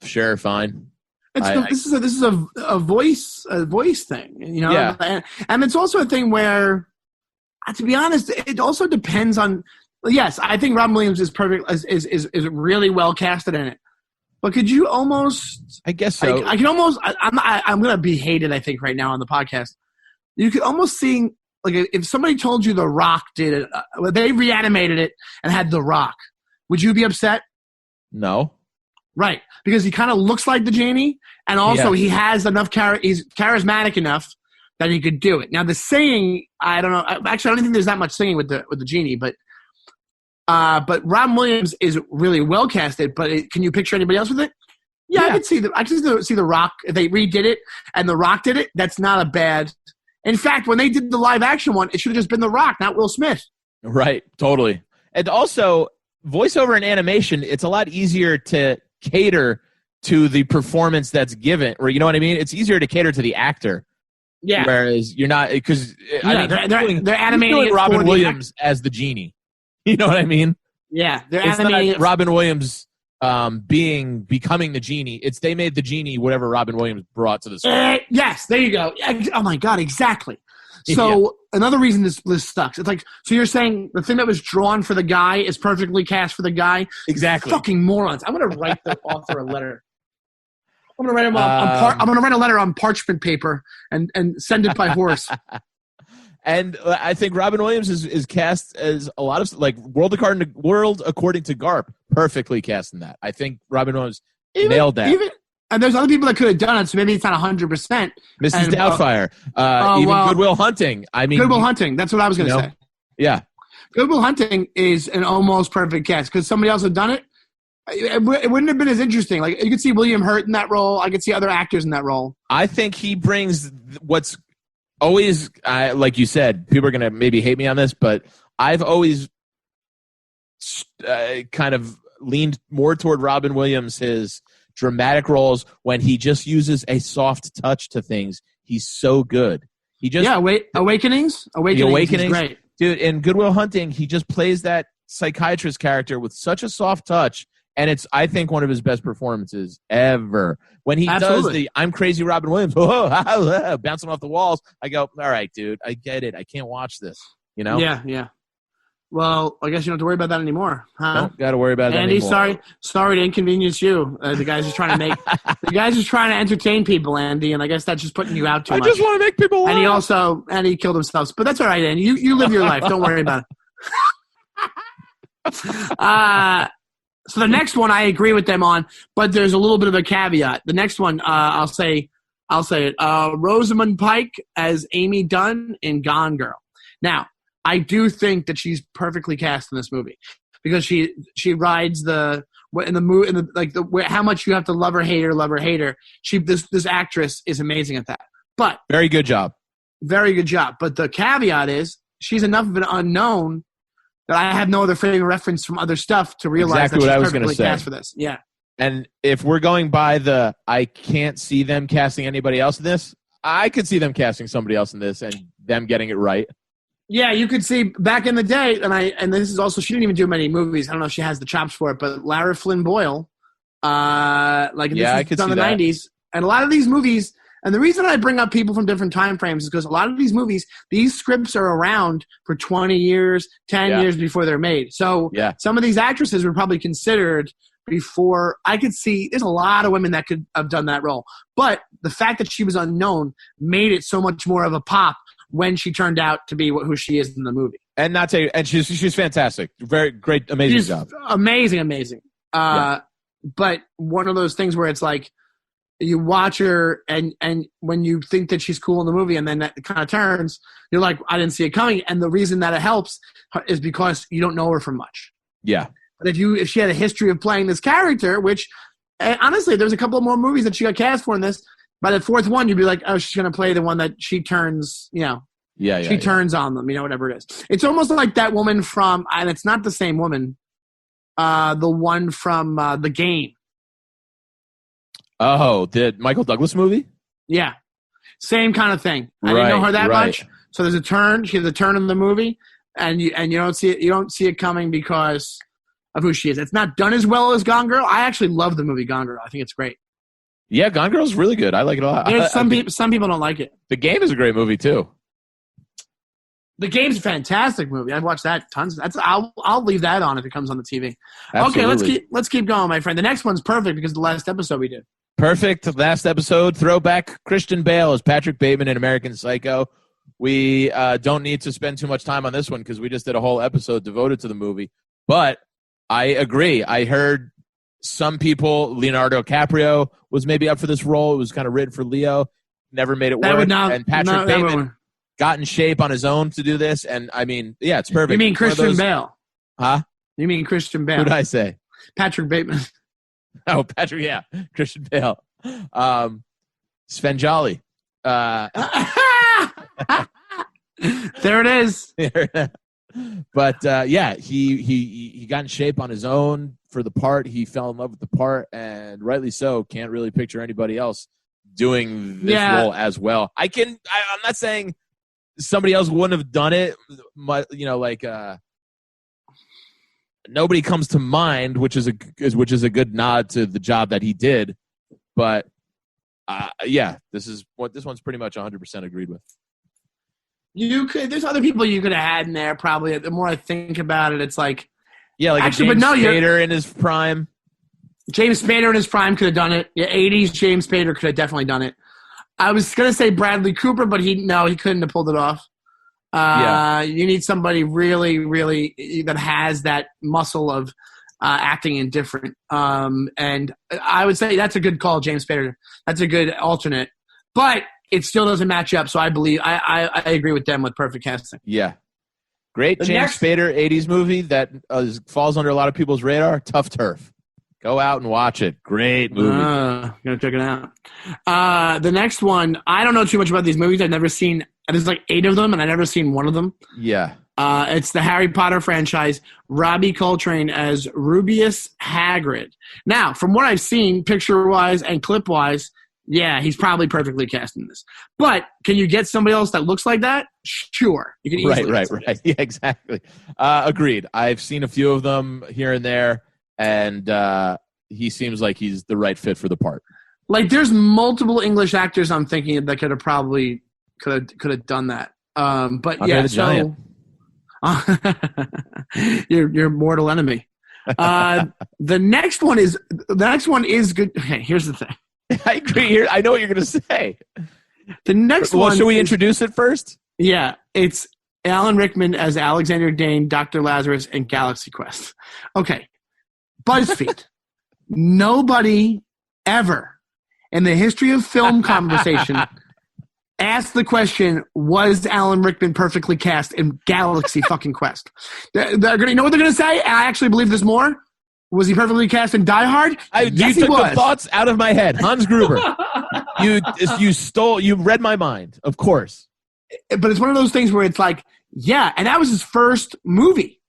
Sure, fine. This is a voice thing, you know. Yeah. And it's also a thing where, to be honest, it also depends on. Yes, I think Robin Williams is perfect, is really well casted in it. But could you almost? I guess so. I can almost. I'm going to be hated, I think, right now on the podcast. You could almost see, like, if somebody told you The Rock did it, they reanimated it and had The Rock, would you be upset? No. Right, because he kind of looks like the genie, and also he has enough he's charismatic enough that he could do it. Now, the singing, I don't know. Actually, I don't think there's that much singing with the genie, but Robin Williams is really well casted. But can you picture anybody else with it? Yeah. I could see the Rock if they redid it and The Rock did it. That's not a bad. In fact, when they did the live action one, it should have just been The Rock, not Will Smith. Right, totally. And also, voiceover and animation, it's a lot easier to cater to the performance that's given, or you know what I mean? It's easier to cater to the actor. Yeah. Whereas you're not, because they're animating Robin Williams as the genie. You know what I mean? Yeah, they're it's animating not Robin Williams becoming the genie. It's they made the genie whatever Robin Williams brought to the story. Yes, there you go. Oh my God, exactly. So another reason this list sucks. It's like, so you're saying the thing that was drawn for the guy is perfectly cast for the guy? Exactly. Fucking morons. I'm going to write the author a letter. I'm going to write a letter on parchment paper and send it by horse. And I think Robin Williams is cast as a lot of like World According to Garp, perfectly cast in that. I think Robin Williams nailed that. And there's other people that could have done it, so maybe it's not 100%. Mrs. Doubtfire, Good Will Hunting. I mean, Good Will Hunting. That's what I was going to say. Yeah, Good Will Hunting is an almost perfect cast because somebody else had done it. It wouldn't have been as interesting. Like you could see William Hurt in that role. I could see other actors in that role. I think he brings what's always, like you said, people are going to maybe hate me on this, but I've always kind of leaned more toward Robin Williams, his dramatic roles when he just uses a soft touch to things. He's so good. He just Awakenings is great. Dude, in Good Will Hunting, he just plays that psychiatrist character with such a soft touch, and it's, I think, one of his best performances ever. When he does the I'm crazy Robin Williams, bouncing off the walls, I go, all right, dude, I get it. I can't watch this, you know? Yeah. Well, I guess you don't have to worry about that anymore. Huh? Don't got to worry about that anymore. Andy, sorry to inconvenience you. The guys are trying to entertain people, Andy, and I guess that's just putting you out too much. I just want to make people laugh. And he killed himself. But that's all right, Andy. You live your life. Don't worry about it. So the next one I agree with them on, but there's a little bit of a caveat. The next one, I'll say it. Rosamund Pike as Amy Dunn in Gone Girl. Now, I do think that she's perfectly cast in this movie because she rides how much you have to love her, hate her. This actress is amazing at that. But very good job. Very good job. But the caveat is she's enough of an unknown that I have no other frame of reference from other stuff to realize exactly that what she's I was perfectly say. cast for this. Yeah. And if we're going by I can't see them casting anybody else in this, I could see them casting somebody else in this and them getting it right. Yeah, you could see back in the day, and this is also, she didn't even do many movies. I don't know if she has the chops for it, but Lara Flynn Boyle, I could see the 90s. And a lot of these movies, and the reason I bring up people from different time frames is because a lot of these movies, these scripts are around for 20 years, 10 years before they're made. So some of these actresses were probably considered before. I could see there's a lot of women that could have done that role. But the fact that she was unknown made it so much more of a pop when she turned out to be who she is in the movie. And she's fantastic. Very great, amazing job. Amazing. But one of those things where it's like you watch her and when you think that she's cool in the movie and then that kind of turns, you're like, I didn't see it coming. And the reason that it helps is because you don't know her from much. Yeah. But if she had a history of playing this character, which honestly, there's a couple of more movies that she got cast for in this. By the fourth one, you'd be like, oh, she's going to play the one that she turns, she turns on them, whatever it is. It's almost like that woman from, and it's not the same woman, the one from The Game. Oh, the Michael Douglas movie? Yeah. Same kind of thing. I didn't know her that much. So there's a turn. She has a turn in the movie, and you don't see it. You don't see it coming because of who she is. It's not done as well as Gone Girl. I actually love the movie Gone Girl. I think it's great. Yeah, Gone Girl's really good. I like it a lot. Some people don't like it. The Game is a great movie too. The Game's a fantastic movie. I've watched that tons. I'll leave that on if it comes on the TV. Absolutely. Okay, let's keep going, my friend. The next one's perfect because of the last episode we did. Perfect. Last episode, throwback. Christian Bale as Patrick Bateman in American Psycho. We don't need to spend too much time on this one because we just did a whole episode devoted to the movie. But I agree. I heard some people, Leonardo DiCaprio was maybe up for this role. It was kind of written for Leo. Never made it work. And Patrick Bateman got in shape on his own to do this. And, I mean, yeah, it's perfect. You mean Christian Bale? Huh? You mean Christian Bale? Who did I say? Patrick Bateman. Oh, Patrick, yeah. Christian Bale. Sven Jolly. There it is. But he got in shape on his own for the part. He fell in love with the part, and rightly so. Can't really picture anybody else doing this role as well. I'm not saying somebody else wouldn't have done it. Nobody comes to mind, which is a good nod to the job that he did. But this one's pretty much 100% agreed with. There's other people you could have had in there probably. The more I think about it, it's like actually, James Spader in his prime. James Spader in his prime could have done it. Yeah, 80s James Spader could have definitely done it. I was gonna say Bradley Cooper, but he couldn't have pulled it off. You need somebody really, really that has that muscle of acting indifferent. And I would say that's a good call, James Spader. That's a good alternate. But it still doesn't match up, so I believe I agree with them with perfect casting. Yeah. Great The James next- Spader 80s movie that falls under a lot of people's radar, Tough Turf. Go out and watch it. Great movie. Gonna check it out. The next one, I don't know too much about these movies. I've never seen. There's like 8 of them, and I've never seen one of them. Yeah. It's the Harry Potter franchise. Robbie Coltrane as Rubeus Hagrid. Now, from what I've seen, picture-wise and clip-wise, yeah, he's probably perfectly cast in this. But can you get somebody else that looks like that? Sure, you can easily. Right. Yeah, exactly. Agreed. I've seen a few of them here and there, and he seems like he's the right fit for the part. Like, there's multiple English actors I'm thinking that could have done that. But Andre yeah, the Giant. your mortal enemy. The next one is good. Okay, here's the thing. I agree. Here, I know what you're going to say. The next Well, one. should we is- introduce it first? Yeah, it's Alan Rickman as Alexander Dane, Dr. Lazarus, and Galaxy Quest. Okay, BuzzFeed. Nobody ever in the history of film conversation asked the question, was Alan Rickman perfectly cast in Galaxy fucking Quest? They're gonna, you know what they're going to say? And I actually believe this more. Was he perfectly cast in Die Hard? Yes, you he took was. the thoughts out of my head. Hans Gruber. You read my mind. Of course. But it's one of those things where it's like, yeah, and that was his first movie.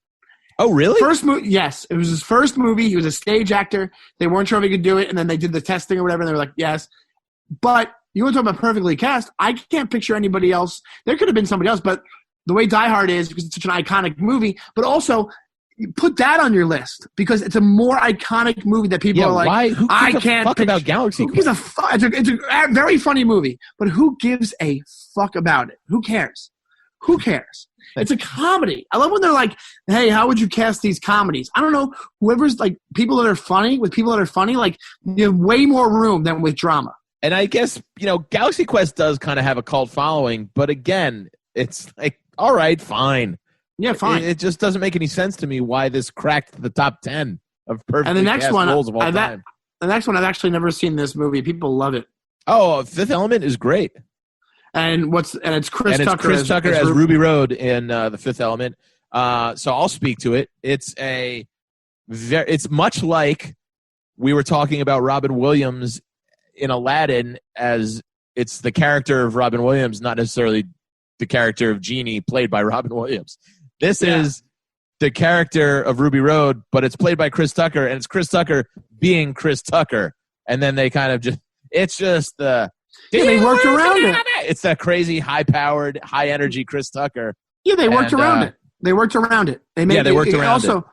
Oh, really? First movie, yes. It was his first movie. He was a stage actor. They weren't sure if he could do it, and then they did the testing or whatever, and they were like, yes. But you want to talk about perfectly cast? I can't picture anybody else. There could have been somebody else, but the way Die Hard is, because it's such an iconic movie, but also you put that on your list because it's a more iconic movie that people are like, why? Who gives I a can't fuck picture- about Galaxy Who gives a fuck? It's a very funny movie, but who gives a fuck about it? Who cares? Who cares? It's a comedy. I love when they're like, hey, how would you cast these comedies? I don't know. Whoever's like people that are funny, with people that are funny, like you have way more room than with drama. And I guess, Galaxy Quest does kind of have a cult following, but again, it's like, all right, fine. Yeah, fine. It just doesn't make any sense to me why this cracked the top 10 of perfect And the next one, roles of all I've time. actually never seen this movie. People love it. Oh, Fifth Element is great. And it's Chris And it's Tucker Chris Tucker as Ruby. Ruby Road in The Fifth Element. So I'll speak to it. It's it's much like we were talking about Robin Williams in Aladdin, as it's the character of Robin Williams, not necessarily the character of Genie played by Robin Williams. This is the character of Ruby Road, but it's played by Chris Tucker, and it's Chris Tucker being Chris Tucker. And then they kind of it's just the... Yeah, they worked around it. It's that crazy, high-powered, high-energy Chris Tucker. Yeah, they worked And, around it. They worked around it. They worked around also,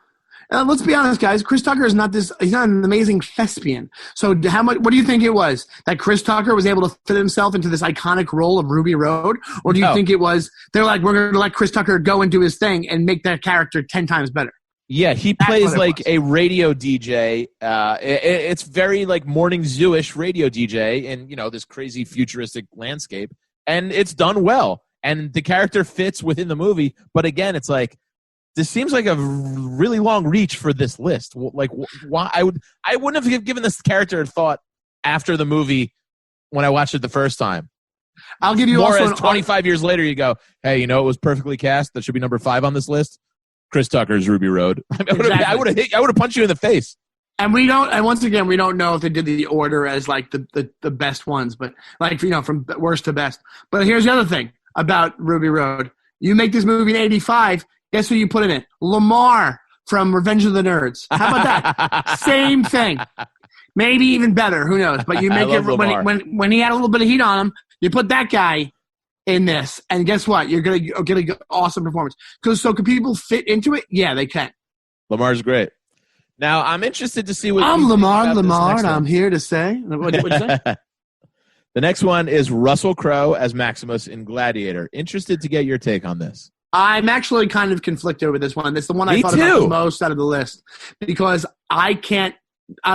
let's be honest, guys. Chris Tucker is not this. He's not an amazing thespian. So, how much? What do you think it was that Chris Tucker was able to fit himself into this iconic role of Ruby Road, or do you No. think it was they're like, we're going to let Chris Tucker go and do his thing and make that character 10 times better? Yeah, he That's plays what it like was. a radio DJ. It's very like morning zoo-ish radio DJ in, this crazy futuristic landscape. And it's done well. And the character fits within the movie. But again, it's like, this seems like a really long reach for this list. Like, why? I wouldn't have given this character a thought after the movie when I watched it the first time. I'll give you More also as an 25 years later, you go, hey, it was perfectly cast. That should be number 5 on this list. Chris Tucker's Ruby Road. I would have punched you in the face. And we don't. And once again, we don't know if they did the order as like the best ones, but like from worst to best. But here's the other thing about Ruby Road: you make this movie in '85. Guess who you put in it? Lamar from Revenge of the Nerds. How about that? Same thing. Maybe even better. Who knows? But you I make it love Lamar. when he had a little bit of heat on him. You put that guy in this, and guess what? You're gonna get an awesome performance. So can people fit into it? Yeah, they can. Lamar's great. Now, I'm interested to see what I'm you think Lamar, about this and next I'm one. here to say. What'd you say? The next one is Russell Crowe as Maximus in Gladiator. Interested to get your take on this. I'm actually kind of conflicted with this one. It's the one I Me thought about too. the most out of the list because I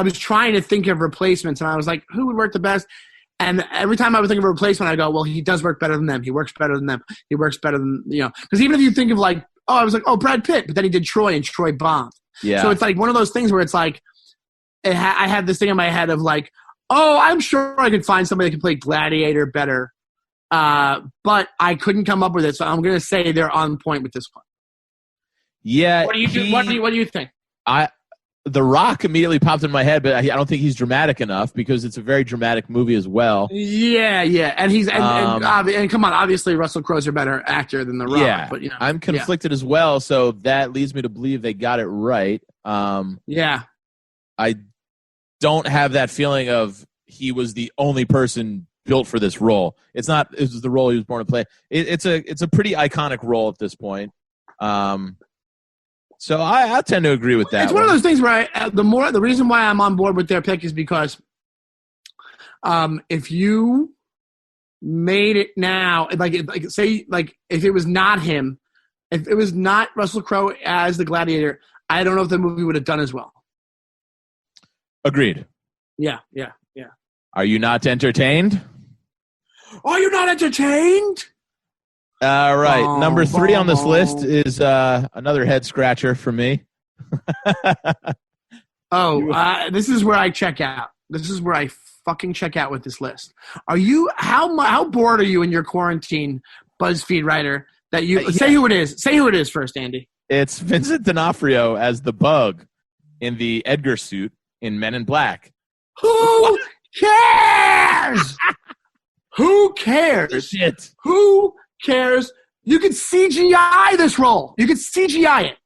was trying to think of replacements, and I was like, who would work the best? And every time I would think of a replacement, I go, well, he does work better than them. He works better than them. He works better than, because even if you think of like, I was like, Brad Pitt, but then he did Troy and Troy bombed. Yeah. So it's like one of those things where it's like, I had this thing in my head of like, I'm sure I could find somebody that can play Gladiator better. But I couldn't come up with it. So I'm going to say they're on point with this one. Yeah. What do you think? The Rock immediately popped in my head, but I don't think he's dramatic enough because it's a very dramatic movie as well. Yeah, and he's and come on, obviously Russell Crowe's a better actor than The Rock. Yeah, but I'm conflicted as well, so that leads me to believe they got it right. Yeah, I don't have that feeling of he was the only person built for this role. It was the role he was born to play. It's a pretty iconic role at this point. So I tend to agree with that. It's one of those things where the reason why I'm on board with their pick is because if you made it now, say if it was not him, if it was not Russell Crowe as the Gladiator, I don't know if the movie would have done as well. Agreed. Yeah. Are you not entertained? Are you not entertained? All right. Number 3 on this list is another head scratcher for me. This is where I check out. This is where I fucking check out with this list. Are you how bored are you in your quarantine, BuzzFeed writer? That you say who it is. Say who it is first, Andy. It's Vincent D'Onofrio as the Bug in the Edgar suit in Men in Black. Who cares? Who cares? Shit. Who cares? You could CGI this role. You could CGI it.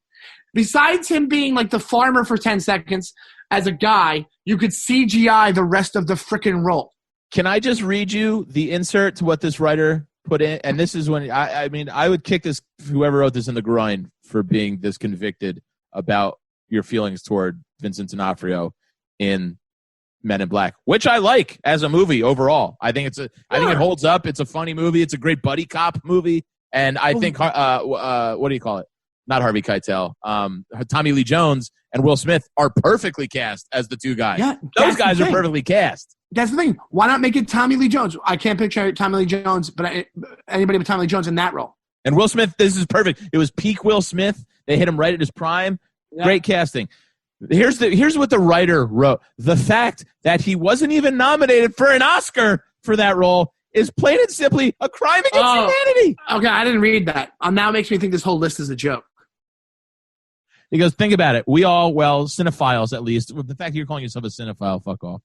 Besides him being like the farmer for 10 seconds as a guy, you could CGI the rest of the frickin' role. Can I just read you the insert to what this writer put in? And this is when I would kick this whoever wrote this in the groin for being this convicted about your feelings toward Vincent D'Onofrio in Men in Black, which I like as a movie overall. I think it holds up. It's a funny movie. It's a great buddy cop movie, and I think what do you call it? Not Harvey Keitel. Tommy Lee Jones and Will Smith are perfectly cast as the two guys. Yeah, those guys are perfectly cast. That's the thing. Why not make it Tommy Lee Jones? I can't picture Tommy Lee Jones, but anybody but Tommy Lee Jones in that role. And Will Smith, this is perfect. It was peak Will Smith. They hit him right at his prime. Yeah. Great casting. Here's what the writer wrote. The fact that he wasn't even nominated for an Oscar for that role is plain and simply a crime against humanity. Okay, I didn't read that. Now it makes me think this whole list is a joke. He goes, think about it. We all, cinephiles at least, the fact that you're calling yourself a cinephile, fuck off,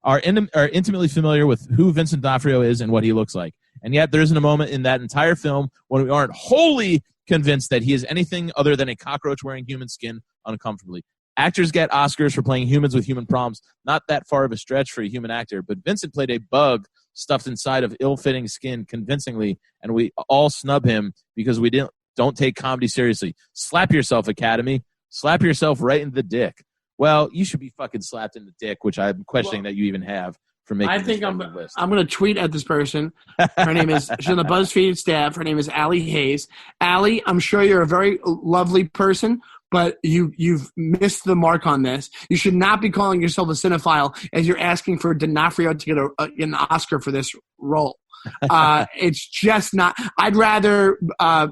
are intimately familiar with who Vincent D'Onofrio is and what he looks like. And yet there isn't a moment in that entire film when we aren't wholly convinced that he is anything other than a cockroach wearing human skin uncomfortably. Actors get Oscars for playing humans with human problems. Not that far of a stretch for a human actor, but Vincent played a bug stuffed inside of ill-fitting skin convincingly, and we all snub him because we don't take comedy seriously. Slap yourself, Academy. Slap yourself right in the dick. Well, you should be fucking slapped in the dick, which I'm questioning that you even have for making I think I'm list. I'm going to tweet at this person. Her name is, she's on the BuzzFeed staff. Her name is Allie Hayes. Allie, I'm sure you're a very lovely person, but you've missed the mark on this. You should not be calling yourself a cinephile as you're asking for D'Onofrio to get an Oscar for this role. It's just not. I'd rather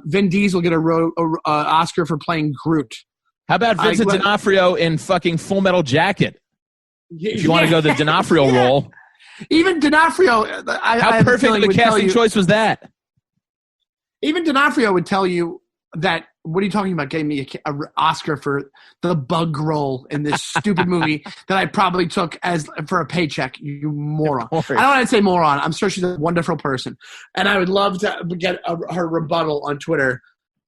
Vin Diesel get a Oscar for playing Groot. How about Vincent D'Onofrio in fucking Full Metal Jacket? If you want to go the D'Onofrio role. Even D'Onofrio. How perfect the casting choice was that? Even D'Onofrio would tell you that, what are you talking about, getting me an Oscar for the bug role in this stupid movie that I probably took for a paycheck, you moron. I don't want to say moron. I'm sure she's a wonderful person. And I would love to get her rebuttal on Twitter.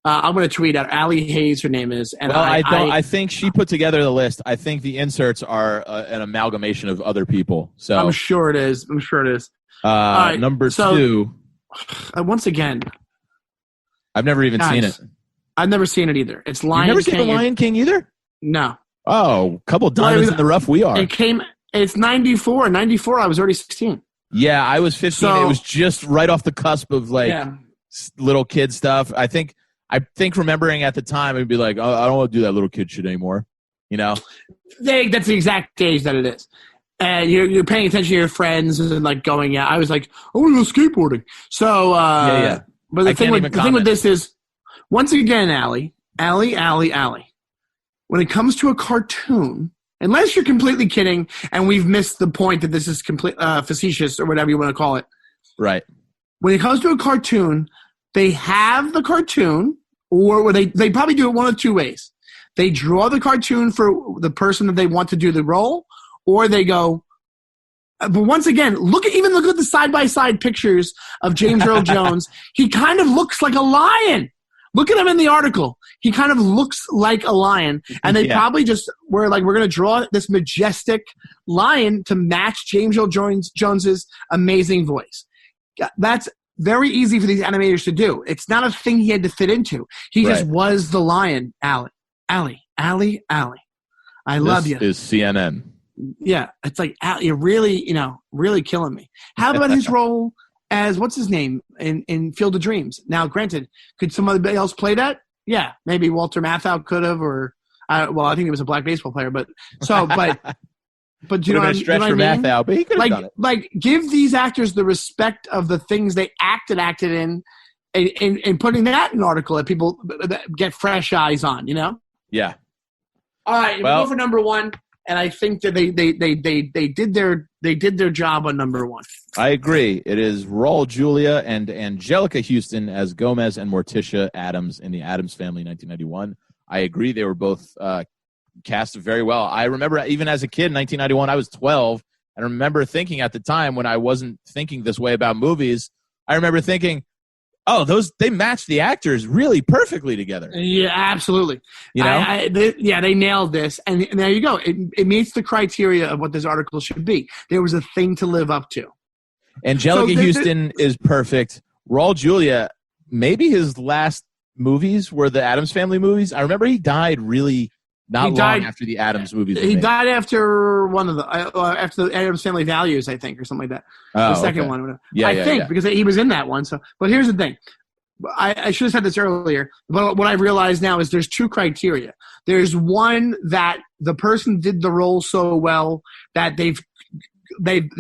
I'm going to tweet at Allie Hayes, her name is. And I think she put together the list. I think the inserts are an amalgamation of other people. So I'm sure it is. Right, number 2. Once again, I've never even seen it. I've never seen it either. It's Lion King. You've never seen The Lion King either? No. Oh, a couple diamonds in the rough we are. It's 94. 94, I was already 16. Yeah, I was 15. So, it was just right off the cusp of little kid stuff. I think remembering at the time, it'd be like, oh, I don't want to do that little kid shit anymore. You know? That's the exact age that it is. and you're paying attention to your friends and like going out. I was like, I want to go skateboarding. So, Yeah. But I the thing can't even with comment. this is, once again, Allie. When it comes to a cartoon, unless you're completely kidding, and we've missed the point that this is complete facetious or whatever you want to call it. Right. When it comes to a cartoon, they have the cartoon, or they probably do it one of two ways. They draw the cartoon for the person that they want to do the role, or they go. But once again, look at the side-by-side pictures of James Earl Jones. He kind of looks like a lion. Look at him in the article. He kind of looks like a lion. And they probably just were like, we're going to draw this majestic lion to match James Earl Jones's amazing voice. That's very easy for these animators to do. It's not a thing he had to fit into. He just was the lion. Allie. I love you. This is CNN. Yeah. It's like, you're really, really killing me. How about his role as, what's his name, in Field of Dreams? Now, granted, could somebody else play that? Yeah, maybe Walter Matthau could have, or I think he was a black baseball player. But do you know what I mean? Matthau, but he could have done it. Like, give these actors the respect of the things they acted in, and putting that in an article that people get fresh eyes on. Yeah. All right, we'll go for number one. And I think that they did their job on number one. I agree. It is Raul Julia and Angelica Houston as Gomez and Morticia Addams in the Addams Family, 1991. I agree. They were both cast very well. I remember even as a kid in 1991, I was 12. And I remember thinking at the time when I wasn't thinking this way about movies, I remember thinking, oh, they match the actors really perfectly together. Yeah, absolutely. They nailed this. And there you go. It meets the criteria of what this article should be. There was a thing to live up to. Angelica Houston is perfect. Raul Julia, maybe his last movies were the Addams Family movies. I remember he died really long after the Addams movies. He died after one of after the Addams Family Values, I think, or something like that. The second one. I think because he was in that one. So, but here's the thing. I should have said this earlier, but what I realize now is there's two criteria. There's one that the person did the role so well that they've made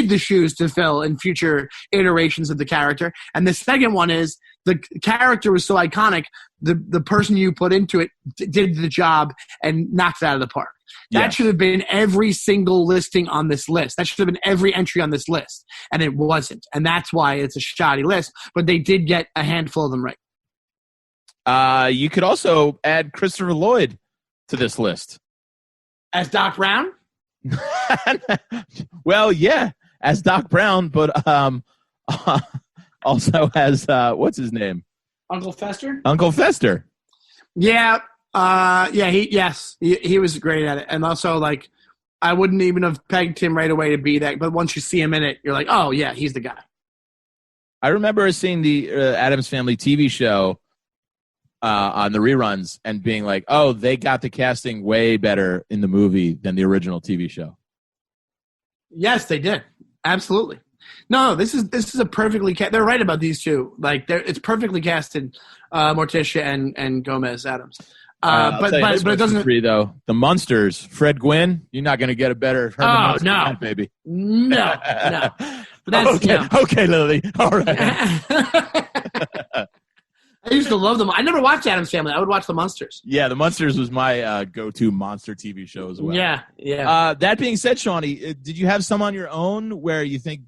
the shoes to fill in future iterations of the character, and the second one is the character was so iconic, the person you put into it did the job and knocked it out of the park. That should have been every single listing on this list. That should have been every entry on this list, and it wasn't. And that's why it's a shoddy list, but they did get a handful of them right. You could also add Christopher Lloyd to this list. As Doc Brown? Well, yeah, as Doc Brown, but also as what's his name? Uncle Fester? Uncle Fester. Yeah. He was great at it. And also, like, I wouldn't even have pegged him right away to be that, but once you see him in it, you're like, oh, yeah, he's the guy. I remember seeing the Addams Family TV show on the reruns and being like, oh, they got the casting way better in the movie than the original TV show. Yes, they did. Absolutely. No, this is a perfectly cast. They're right about these two. Like, it's perfectly casted, Morticia and Gomez Addams. But it doesn't. Free though, the Munsters, Fred Gwynn. You're not going to get a better. Herman Munster baby. No. But that's, okay, Lily. All right. I used to love them. I never watched Addams Family. I would watch the Munsters. Yeah, the Munsters was my go-to monster TV show as well. Yeah. That being said, Shawnee, did you have some on your own where you think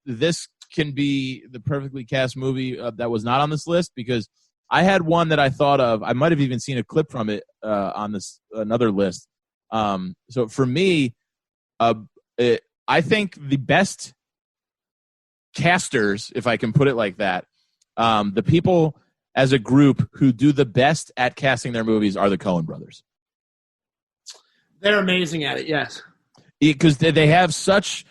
this can be the perfectly cast movie that was not on this list? Because I had one that I thought of. I might have even seen a clip from it on this another list. So for me, I think the best casters, if I can put it like that, the people as a group who do the best at casting their movies are the Coen brothers. They're amazing at it, yes. Because they have such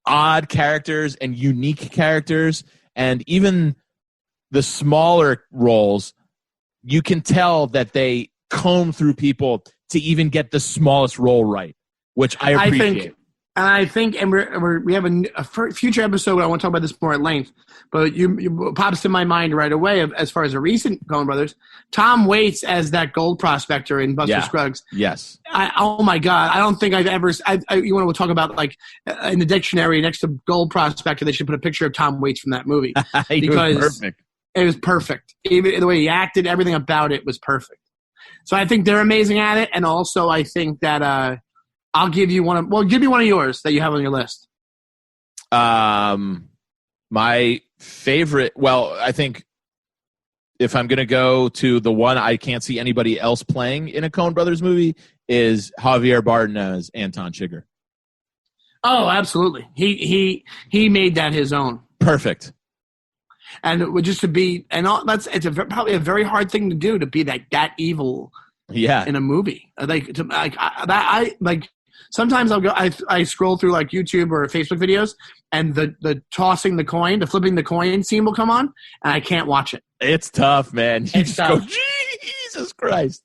odd characters and unique characters, and even the smaller roles, you can tell that they comb through people to even get the smallest role right, which I appreciate. And I think, and we have a future episode where I want to talk about this more at length, but you pops to my mind right away as far as a recent Coen Brothers, Tom Waits as that gold prospector in Buster Scruggs. Yes. Oh my God. I don't think I've ever, you want to talk about like in the dictionary next to gold prospector, they should put a picture of Tom Waits from that movie. Because perfect. It was perfect. Even the way he acted, everything about it was perfect. So I think they're amazing at it. And also I think that, I'll give you one of yours that you have on your list. My favorite, well, I think if I'm going to go to the one I can't see anybody else playing in a Coen Brothers movie is Javier Bardem as Anton Chigurh. Oh, absolutely. He made that his own. Perfect. And it would just to be, and all, it's probably a very hard thing to do, to be that evil. Yeah. In a movie, sometimes I'll go. I scroll through like YouTube or Facebook videos, and the tossing the coin, the flipping the coin scene will come on, and I can't watch it. It's tough, man. You just go, Jesus Christ.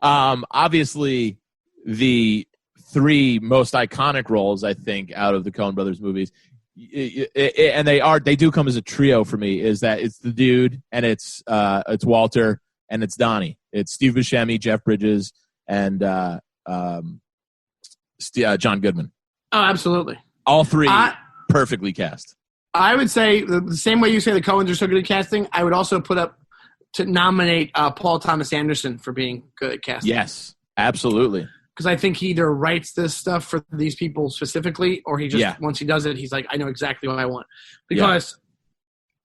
Obviously, the three most iconic roles I think out of the Coen Brothers movies, and they do come as a trio for me. Is that it's the dude, and it's Walter, and it's Donnie. It's Steve Buscemi, Jeff Bridges, and John Goodman. Oh, absolutely. All three perfectly cast. I would say the same way you say the Coens are so good at casting, I would also put up to nominate Paul Thomas Anderson for being good at casting. Yes, absolutely. Because I think he either writes this stuff for these people specifically, or he just once he does it, he's like, I know exactly what I want. Because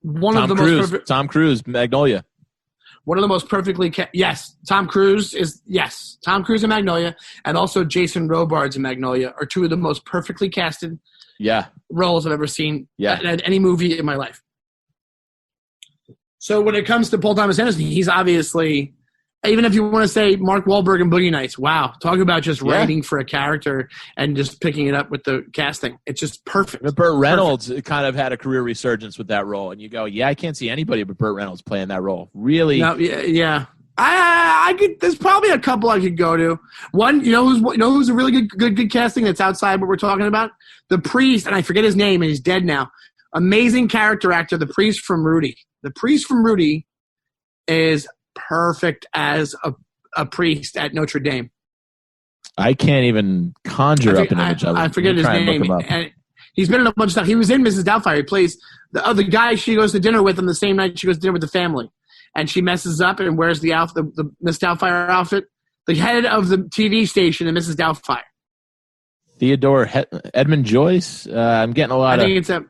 Tom Cruise, Magnolia. One of the most perfectly Tom Cruise in Magnolia, and also Jason Robards in Magnolia are two of the most perfectly casted roles I've ever seen in any movie in my life. So when it comes to Paul Thomas Anderson, he's obviously, even if you want to say Mark Wahlberg and Boogie Nights, wow, talk about just writing for a character and just picking it up with the casting. It's just perfect. But Burt Reynolds kind of had a career resurgence with that role, and you go, I can't see anybody but Burt Reynolds playing that role. Really? No, yeah. I could. There's probably a couple I could go to. One, who's a really good casting that's outside what we're talking about? The priest, and I forget his name, and he's dead now. Amazing character actor, the priest from Rudy. The priest from Rudy is perfect as a priest at Notre Dame. I can't even conjure up an image of him. I forget his name. And he's been in a bunch of stuff. He was in Mrs. Doubtfire. He plays the other guy she goes to dinner with on the same night she goes to dinner with the family. And she messes up and wears the Miss Doubtfire outfit. The head of the TV station in Mrs. Doubtfire. Theodore Edmund Joyce? I'm getting a lot I think it's a...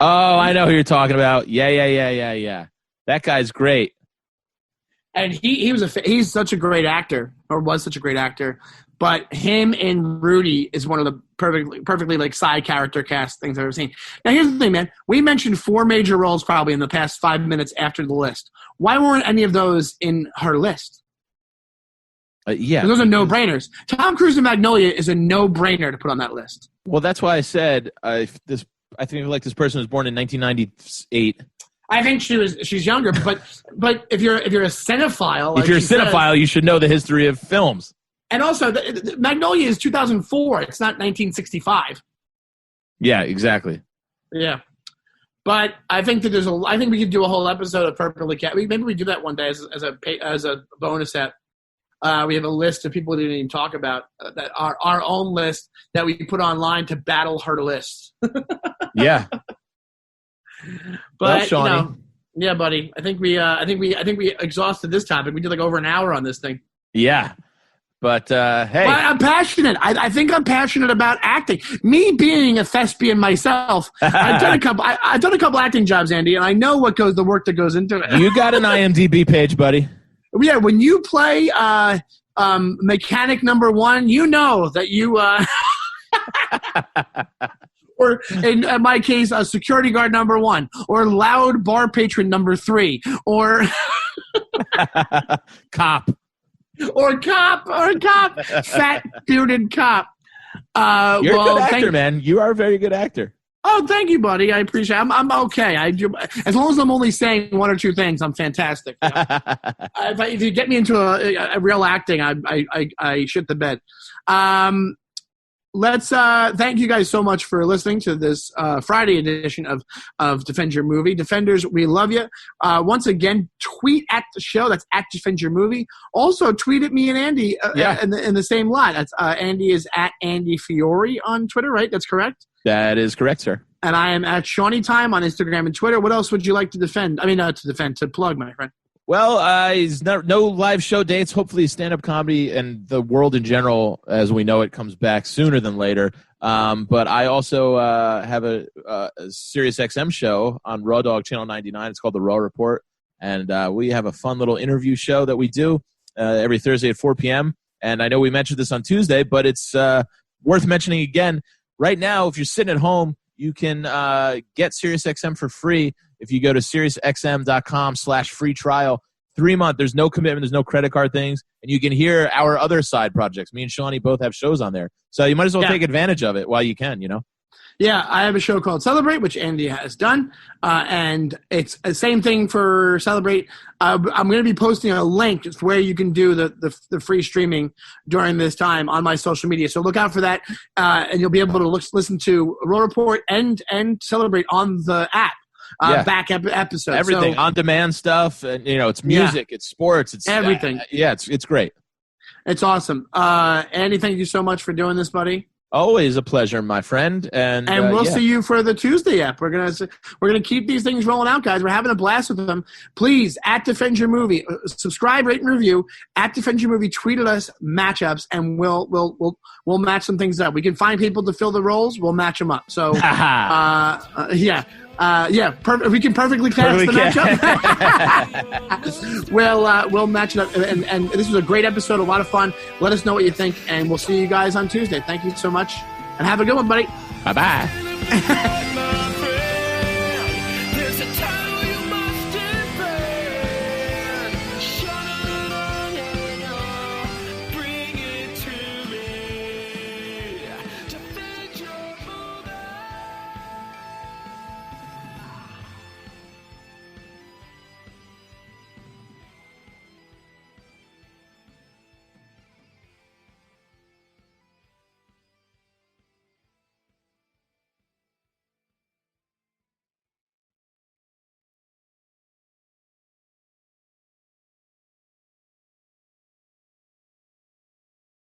Oh, I know who you're talking about. Yeah. That guy's great. And he's such a great actor, or was such a great actor. But him and Rudy is one of the perfectly like side character cast things I've ever seen. Now here's the thing, man. We mentioned 4 major roles probably in the past 5 minutes after the list. Why weren't any of those in her list? Those are no-brainers. Tom Cruise in Magnolia is a no-brainer to put on that list. Well, that's why I said I think like this person was born in 1998. I think she's younger, but if you're a cinephile, if you're a cinephile, you should know the history of films. And also, Magnolia is 2004. It's not 1965. Yeah, exactly. Yeah, but I think that I think we could do a whole episode of perfectly cast. Maybe we do that one day as a bonus set. We have a list of people we didn't even talk about that are our own list that we put online to battle her list. Yeah. But Shawnee. Yeah, buddy. I think we exhausted this topic. We did like over an hour on this thing. Yeah. But hey, but I'm passionate. I think I'm passionate about acting. Me being a thespian myself, I've done a couple acting jobs, Andy, and I know the work that goes into it. You got an IMDb page, buddy. Yeah, when you play mechanic number 1, you know that you or in my case, security guard number 1, or loud bar patron number 3, or cop. Or cop, fat bearded cop. You're a good actor, man. You are a very good actor. Oh, thank you, buddy. I appreciate it. I'm okay. As long as I'm only saying 1 or 2 things, I'm fantastic. You know? If you get me into a real acting, I shit the bed. let's thank you guys so much for listening to this Friday edition of Defend Your Movie. Defenders, we love you. Once again, tweet at the show. That's at Defend Your Movie. Also, tweet at me and Andy in the same lot. That's Andy is at Andy Fiore on Twitter, right? That's correct? That is correct, sir. And I am at Shawnee Time on Instagram and Twitter. What else would you like to defend? I mean, to plug, my friend. Well, no live show dates. Hopefully, stand-up comedy and the world in general, as we know it, comes back sooner than later. But I also have a Sirius XM show on Raw Dog Channel 99. It's called The Raw Report. And we have a fun little interview show that we do every Thursday at 4 p.m. And I know we mentioned this on Tuesday, but it's worth mentioning again. Right now, if you're sitting at home, you can get SiriusXM for free if you go to SiriusXM.com/free trial. 3 month. There's no commitment. There's no credit card things. And you can hear our other side projects. Me and Shawnee both have shows on there. So you might as well take advantage of it while you can, Yeah, I have a show called Celebrate, which Andy has done. And it's the same thing for Celebrate. I'm going to be posting a link where you can do the free streaming during this time on my social media. So look out for that. And you'll be able to listen to Raw Report and Celebrate on the app. Back episodes. Everything. On-demand stuff. And, it's music. It's sports. It's everything. It's great. It's awesome. Andy, thank you so much for doing this, buddy. Always a pleasure, my friend. And we'll see you for the Tuesday app. We're gonna keep these things rolling out, guys. We're having a blast with them. Please, at Defend Your Movie, subscribe, rate, and review. At Defend Your Movie, tweet at us matchups, and we'll match some things up. We can find people to fill the roles. We'll match them up. So, perfect. We can perfectly cast the matchup. We'll match it up. And this was a great episode, a lot of fun. Let us know what you think, and we'll see you guys on Tuesday. Thank you so much, and have a good one, buddy. Bye-bye.